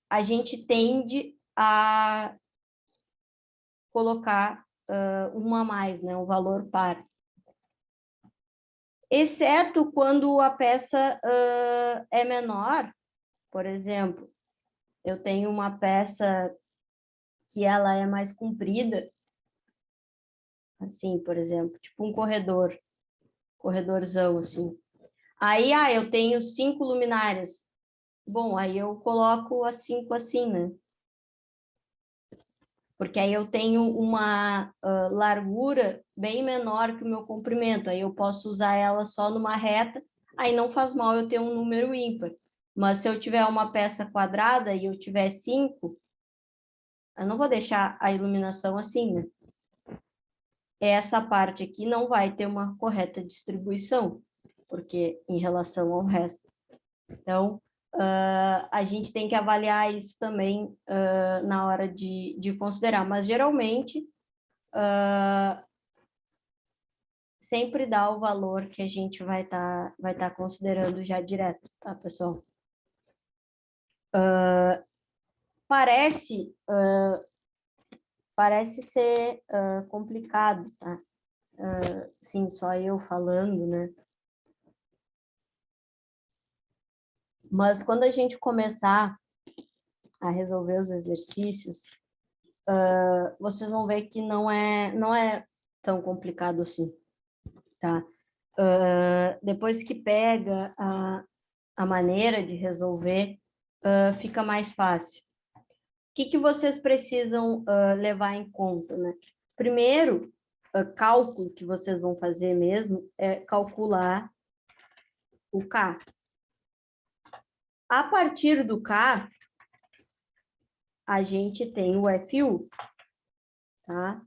a gente tende a colocar uma a mais, né? Um valor par. Exceto quando a peça é menor, por exemplo, eu tenho uma peça que ela é mais comprida, assim, por exemplo, tipo um corredorzão, assim. Aí, eu tenho 5 luminárias. Bom, aí eu coloco as 5 assim, né? Porque aí eu tenho uma largura bem menor que o meu comprimento, aí eu posso usar ela só numa reta, aí não faz mal eu ter um número ímpar. Mas se eu tiver uma peça quadrada e eu tiver 5, eu não vou deixar a iluminação assim, né? Essa parte aqui não vai ter uma correta distribuição, porque em relação ao resto. Então, a gente tem que avaliar isso também na hora de considerar, mas geralmente sempre dá o valor que a gente vai tá considerando já direto, tá, pessoal? Parece ser complicado, tá? Sim, só eu falando, né? Mas quando a gente começar a resolver os exercícios, vocês vão ver que não é tão complicado assim, tá? Depois que pega a maneira de resolver, fica mais fácil. O que vocês precisam levar em conta, né? Primeiro, cálculo que vocês vão fazer mesmo é calcular o K. A partir do K, a gente tem o FU, tá?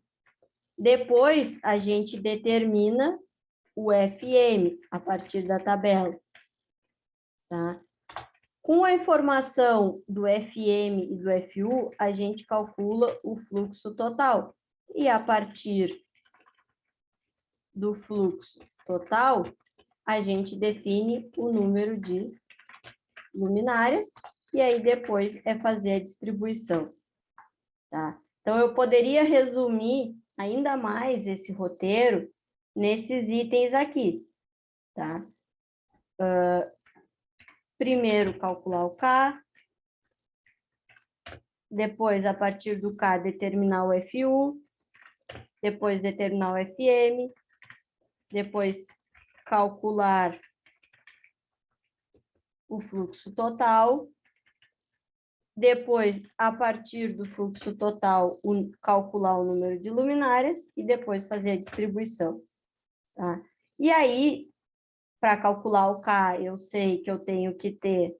Depois, a gente determina o FM a partir da tabela, tá? Com a informação do FM e do FU, a gente calcula o fluxo total. E a partir do fluxo total, a gente define o número de luminárias e aí depois é fazer a distribuição, tá? Então, eu poderia resumir ainda mais esse roteiro nesses itens aqui, tá? Primeiro, calcular o K. Depois, a partir do K, determinar o FU. Depois, determinar o FM. Depois, calcular o fluxo total. Depois, a partir do fluxo total, calcular o número de luminárias e depois fazer a distribuição, tá? E aí, para calcular o K, eu sei que eu tenho que ter...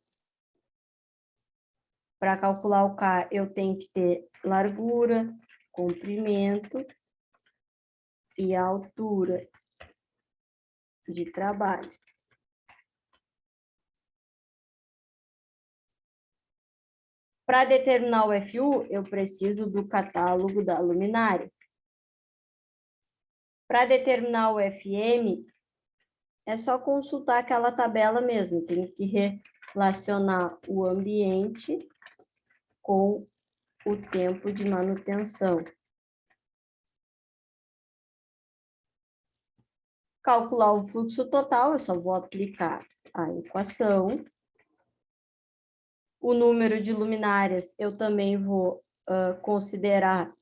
Para calcular o K, eu tenho que ter largura, comprimento e altura de trabalho. Para determinar o FU, eu preciso do catálogo da luminária. Para determinar o FM, é só consultar aquela tabela mesmo. Tem que relacionar o ambiente com o tempo de manutenção. Calcular o fluxo total, eu só vou aplicar a equação. O número de luminárias, eu também vou considerar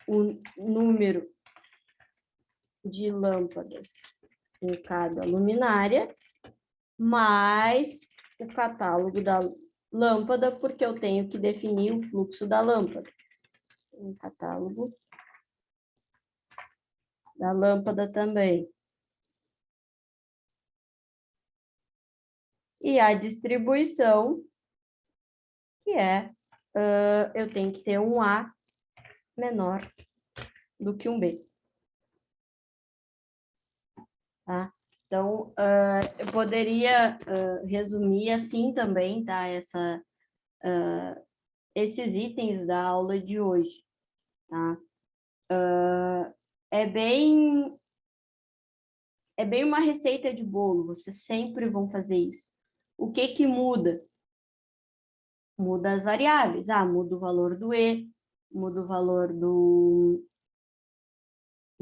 o número de lâmpadas em cada luminária, mais o catálogo da lâmpada, porque eu tenho que definir o fluxo da lâmpada. Um catálogo da lâmpada também. E a distribuição, que é, eu tenho que ter um A menor do que um B. Tá? Então, eu poderia resumir assim também, tá? Esses itens da aula de hoje, tá? É bem uma receita de bolo, vocês sempre vão fazer isso. O que que muda? Muda as variáveis. Muda o valor do E, muda o valor do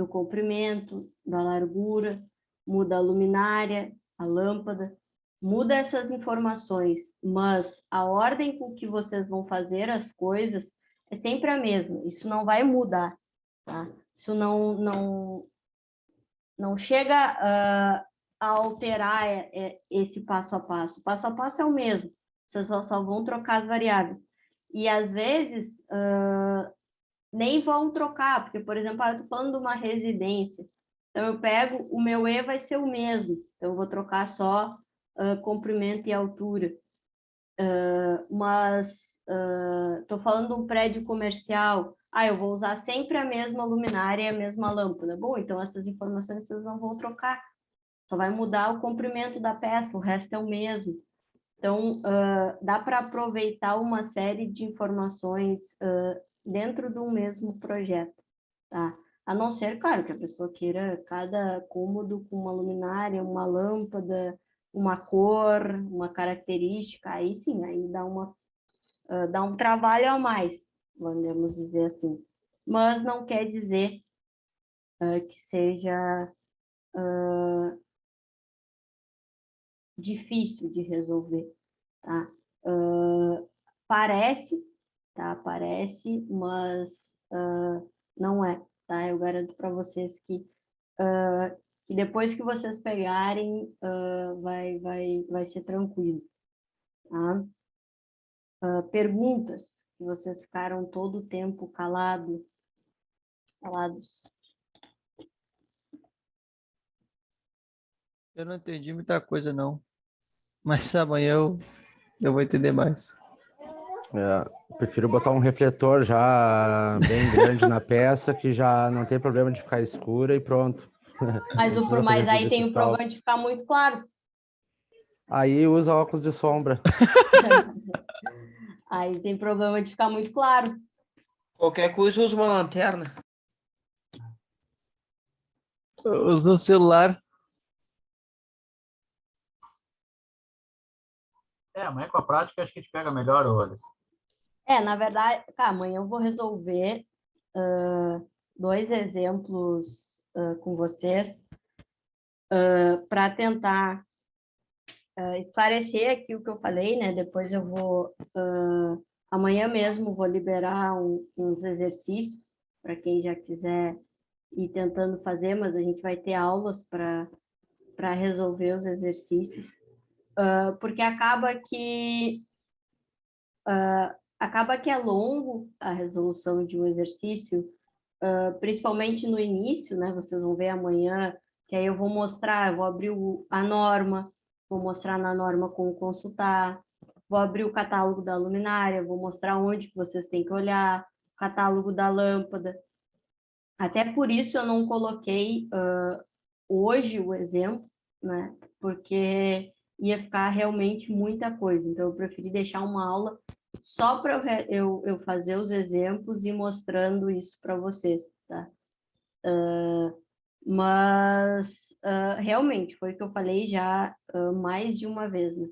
comprimento, da largura, muda a luminária, a lâmpada, muda essas informações, mas a ordem com que vocês vão fazer as coisas é sempre a mesma, isso não vai mudar, tá? Isso não chega a alterar esse passo a passo. O passo a passo é o mesmo, vocês só vão trocar as variáveis. E, às vezes, nem vão trocar, porque, por exemplo, eu estou falando de uma residência, então eu pego, o meu E vai ser o mesmo, então eu vou trocar só comprimento e altura. Mas estou falando de um prédio comercial, eu vou usar sempre a mesma luminária e a mesma lâmpada. Bom, então essas informações vocês não vão trocar, só vai mudar o comprimento da peça, o resto é o mesmo. Então, dá para aproveitar uma série de informações dentro do mesmo projeto, tá? A não ser, claro, que a pessoa queira cada cômodo com uma luminária, uma lâmpada, uma cor, uma característica, aí sim, aí dá um trabalho a mais, vamos dizer assim. Mas não quer dizer que seja difícil de resolver, tá? Parece, tá? Parece, mas não é, tá? Eu garanto para vocês que depois que vocês pegarem, vai ser tranquilo, tá? Perguntas que vocês ficaram todo o tempo calados. Eu não entendi muita coisa, não. Mas amanhã eu vou entender mais. Prefiro botar um refletor já bem grande na peça, que já não tem problema de ficar escura e pronto. Mas aí tem o problema de ficar muito claro. Aí usa óculos de sombra. Aí tem problema de ficar muito claro. Qualquer coisa, usa uma lanterna. Usa o celular. Amanhã com a prática acho que a gente pega melhor, Wallace. Na verdade, amanhã eu vou resolver 2 exemplos com vocês para tentar esclarecer aqui o que eu falei, né? Depois eu vou, amanhã mesmo, vou liberar uns exercícios para quem já quiser ir tentando fazer, mas a gente vai ter aulas para resolver os exercícios, porque acaba que é longo a resolução de um exercício, principalmente no início, né? Vocês vão ver amanhã, que aí eu vou mostrar, eu vou abrir a norma, vou mostrar na norma como consultar, vou abrir o catálogo da luminária, vou mostrar onde que vocês têm que olhar, catálogo da lâmpada. Até por isso eu não coloquei hoje o exemplo, né? Porque ia ficar realmente muita coisa. Então, eu preferi deixar uma aula só para eu fazer os exemplos e mostrando isso para vocês, tá? Mas, realmente, foi o que eu falei já mais de uma vez, né?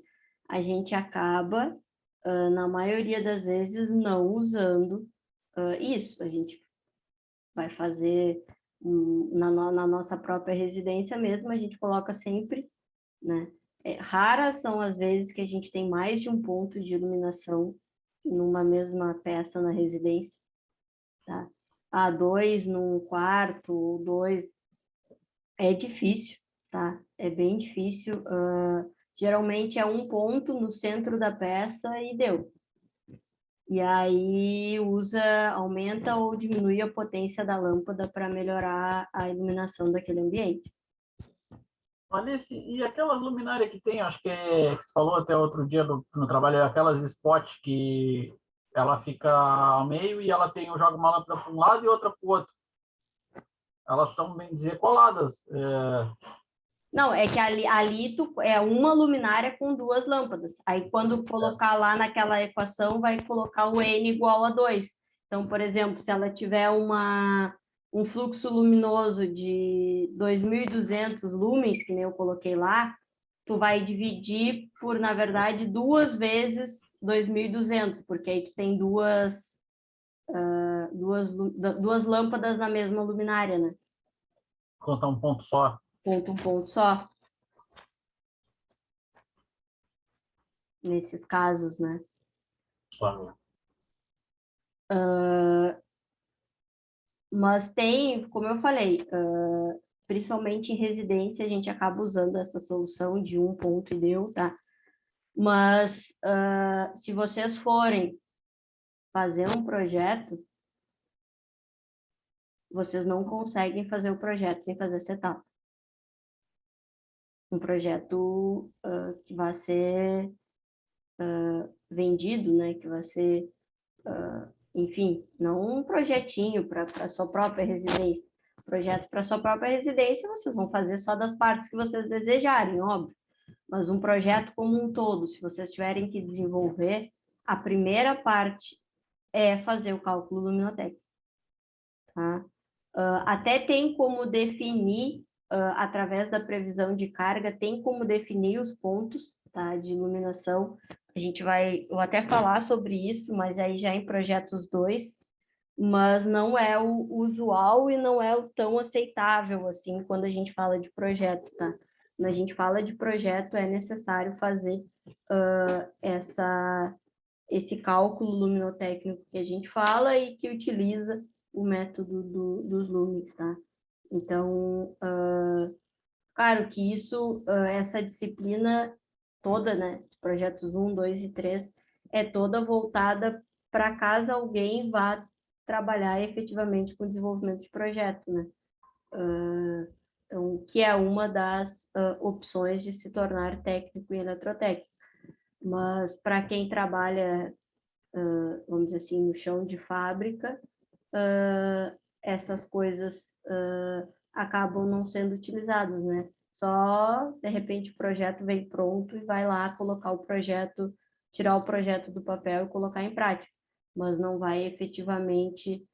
A gente acaba, na maioria das vezes, não usando isso. A gente vai fazer na nossa própria residência mesmo, a gente coloca sempre, né? Raras são as vezes que a gente tem mais de um ponto de iluminação numa mesma peça na residência, tá? Dois num quarto, dois, é difícil, tá? É bem difícil. Geralmente é um ponto no centro da peça e deu. E aí aumenta ou diminui a potência da lâmpada para melhorar a iluminação daquele ambiente. Alice, e aquelas luminárias que tem, acho que tu falou até outro dia no trabalho, aquelas spot que ela fica ao meio e ela joga uma lâmpada para um lado e outra para o outro. Elas estão, bem dizer, coladas. Não, é que ali é uma luminária com duas lâmpadas. Aí, quando colocar lá naquela equação, vai colocar o N igual a 2. Então, por exemplo, se ela tiver um fluxo luminoso de 2.200 lumens, que nem eu coloquei lá, tu vai dividir por, na verdade, 2 vezes 2.200, porque aí tu tem duas lâmpadas na mesma luminária, né? Contar um ponto só. Um ponto só. Nesses casos, né? Claro. Mas tem, como eu falei, principalmente em residência, a gente acaba usando essa solução de um ponto e deu, tá? Mas se vocês forem fazer um projeto, vocês não conseguem fazer o projeto sem fazer setup. Um projeto que vai ser vendido, né? Que vai ser, enfim, não um projetinho para a sua própria residência. Projeto para sua própria residência, vocês vão fazer só das partes que vocês desejarem, óbvio. Mas um projeto como um todo, se vocês tiverem que desenvolver, a primeira parte é fazer o cálculo luminotécnico, tá? Até tem como definir, através da previsão de carga, tem como definir os pontos, tá, de iluminação. Eu até falar sobre isso, mas aí já em projetos 2, mas não é o usual e não é o tão aceitável, assim, quando a gente fala de projeto, tá? Quando a gente fala de projeto, é necessário fazer esse cálculo luminotécnico que a gente fala e que utiliza o método dos lumens, tá? Então, claro que essa disciplina toda, né, projetos 1, 2 e 3, é toda voltada para caso alguém vá trabalhar efetivamente com desenvolvimento de projeto, né? Então, que é uma das opções de se tornar técnico em eletrotécnica. Mas para quem trabalha, vamos dizer assim, no chão de fábrica, essas coisas acabam não sendo utilizadas, né? Só, de repente, o projeto vem pronto e vai lá colocar o projeto, tirar o projeto do papel e colocar em prática, mas não vai efetivamente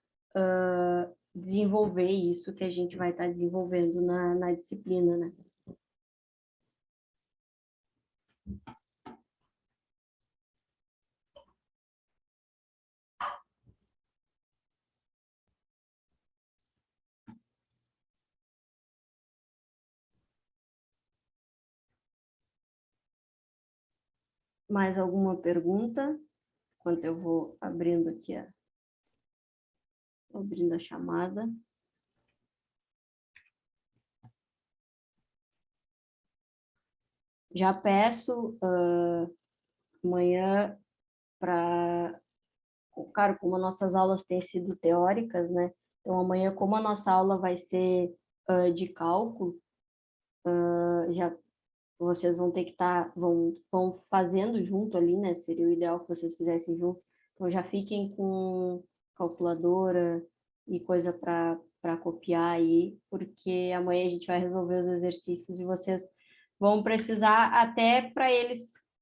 desenvolver isso que a gente vai estar desenvolvendo na disciplina, né? Mais alguma pergunta? Enquanto eu vou abrindo aqui abrindo a chamada. Já peço amanhã para... Claro, como nossas aulas têm sido teóricas, né? Então, amanhã, como a nossa aula vai ser de cálculo, já vocês vão ter que vão fazendo junto ali, né? Seria o ideal que vocês fizessem junto. Então, já fiquem com calculadora e coisa para copiar aí, porque amanhã a gente vai resolver os exercícios e vocês vão precisar até para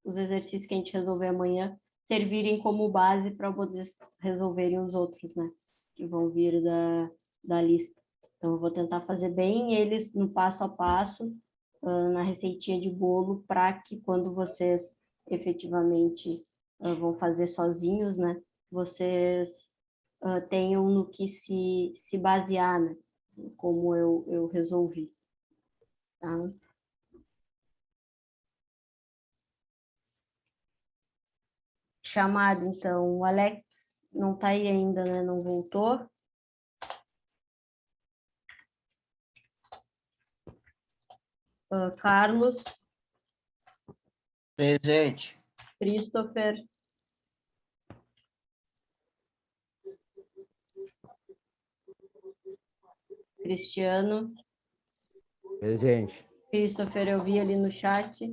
os exercícios que a gente resolver amanhã, servirem como base para vocês resolverem os outros, né? Que vão vir da lista. Então, eu vou tentar fazer bem eles no passo a passo, na receitinha de bolo, para que quando vocês efetivamente vão fazer sozinhos, né, vocês tenham no que se basear, né, como eu resolvi. Tá? Chamado, então, o Alex não está aí ainda, né, não voltou. Carlos, Presente. Christopher, Cristiano, Presente. Christopher, eu vi ali no chat.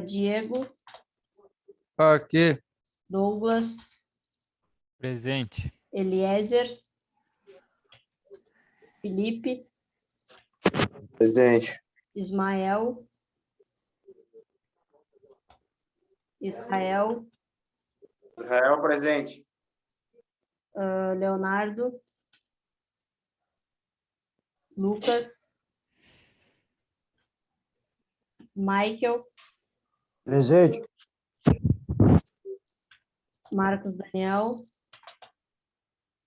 Diego, Aqui. Douglas, Presente. Eliezer, Felipe, Presente. Ismael, Israel, Israel presente. Leonardo, Lucas, Michael, Presente. Marcos Daniel,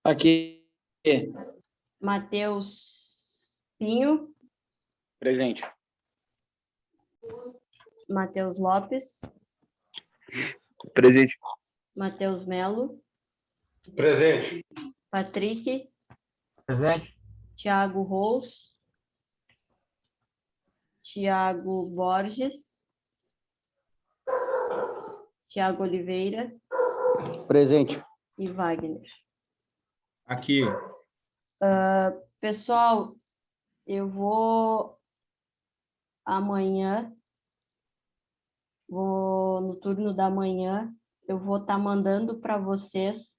Aqui. Matheus Pinho, Presente. Matheus Lopes, Presente. Matheus Melo, Presente. Patrick, Presente. Thiago Rous, Thiago Borges, Thiago Oliveira Presente. e Wagner. Aqui. Pessoal, eu vou amanhã, no turno da manhã, eu vou estar mandando para vocês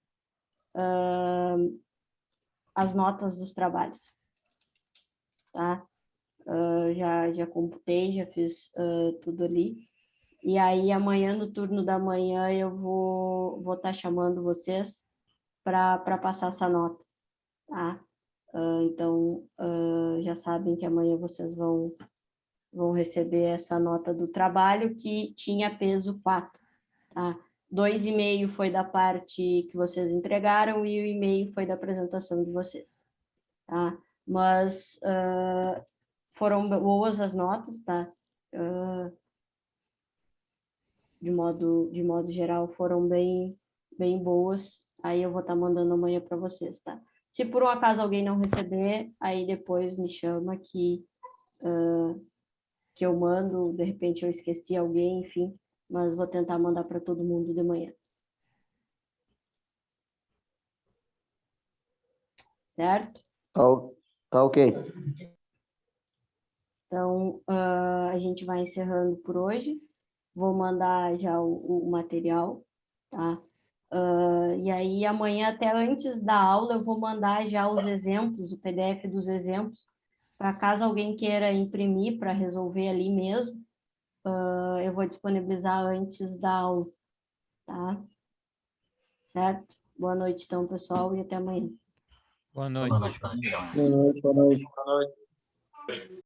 as notas dos trabalhos, tá? Já computei, já fiz tudo ali. E aí, amanhã, no turno da manhã, eu vou estar chamando vocês para passar essa nota, tá? Então, já sabem que amanhã vocês vão receber essa nota do trabalho que tinha peso 4, tá? 2,5 foi da parte que vocês entregaram e o e-mail foi da apresentação de vocês, tá? Mas foram boas as notas, tá? De modo geral, foram bem boas. Aí eu vou estar mandando amanhã para vocês, tá? Se por um acaso alguém não receber, aí depois me chama que eu mando, de repente eu esqueci alguém, enfim, mas vou tentar mandar para todo mundo de manhã. Certo? Tá ok. Então, a gente vai encerrando por hoje. Vou mandar já o material, tá? E aí, amanhã, até antes da aula, eu vou mandar já os exemplos, o PDF dos exemplos, para caso alguém queira imprimir para resolver ali mesmo, eu vou disponibilizar antes da aula, tá? Certo? Boa noite, então, pessoal, e até amanhã. Boa Boa noite. noite. Boa noite. Boa noite.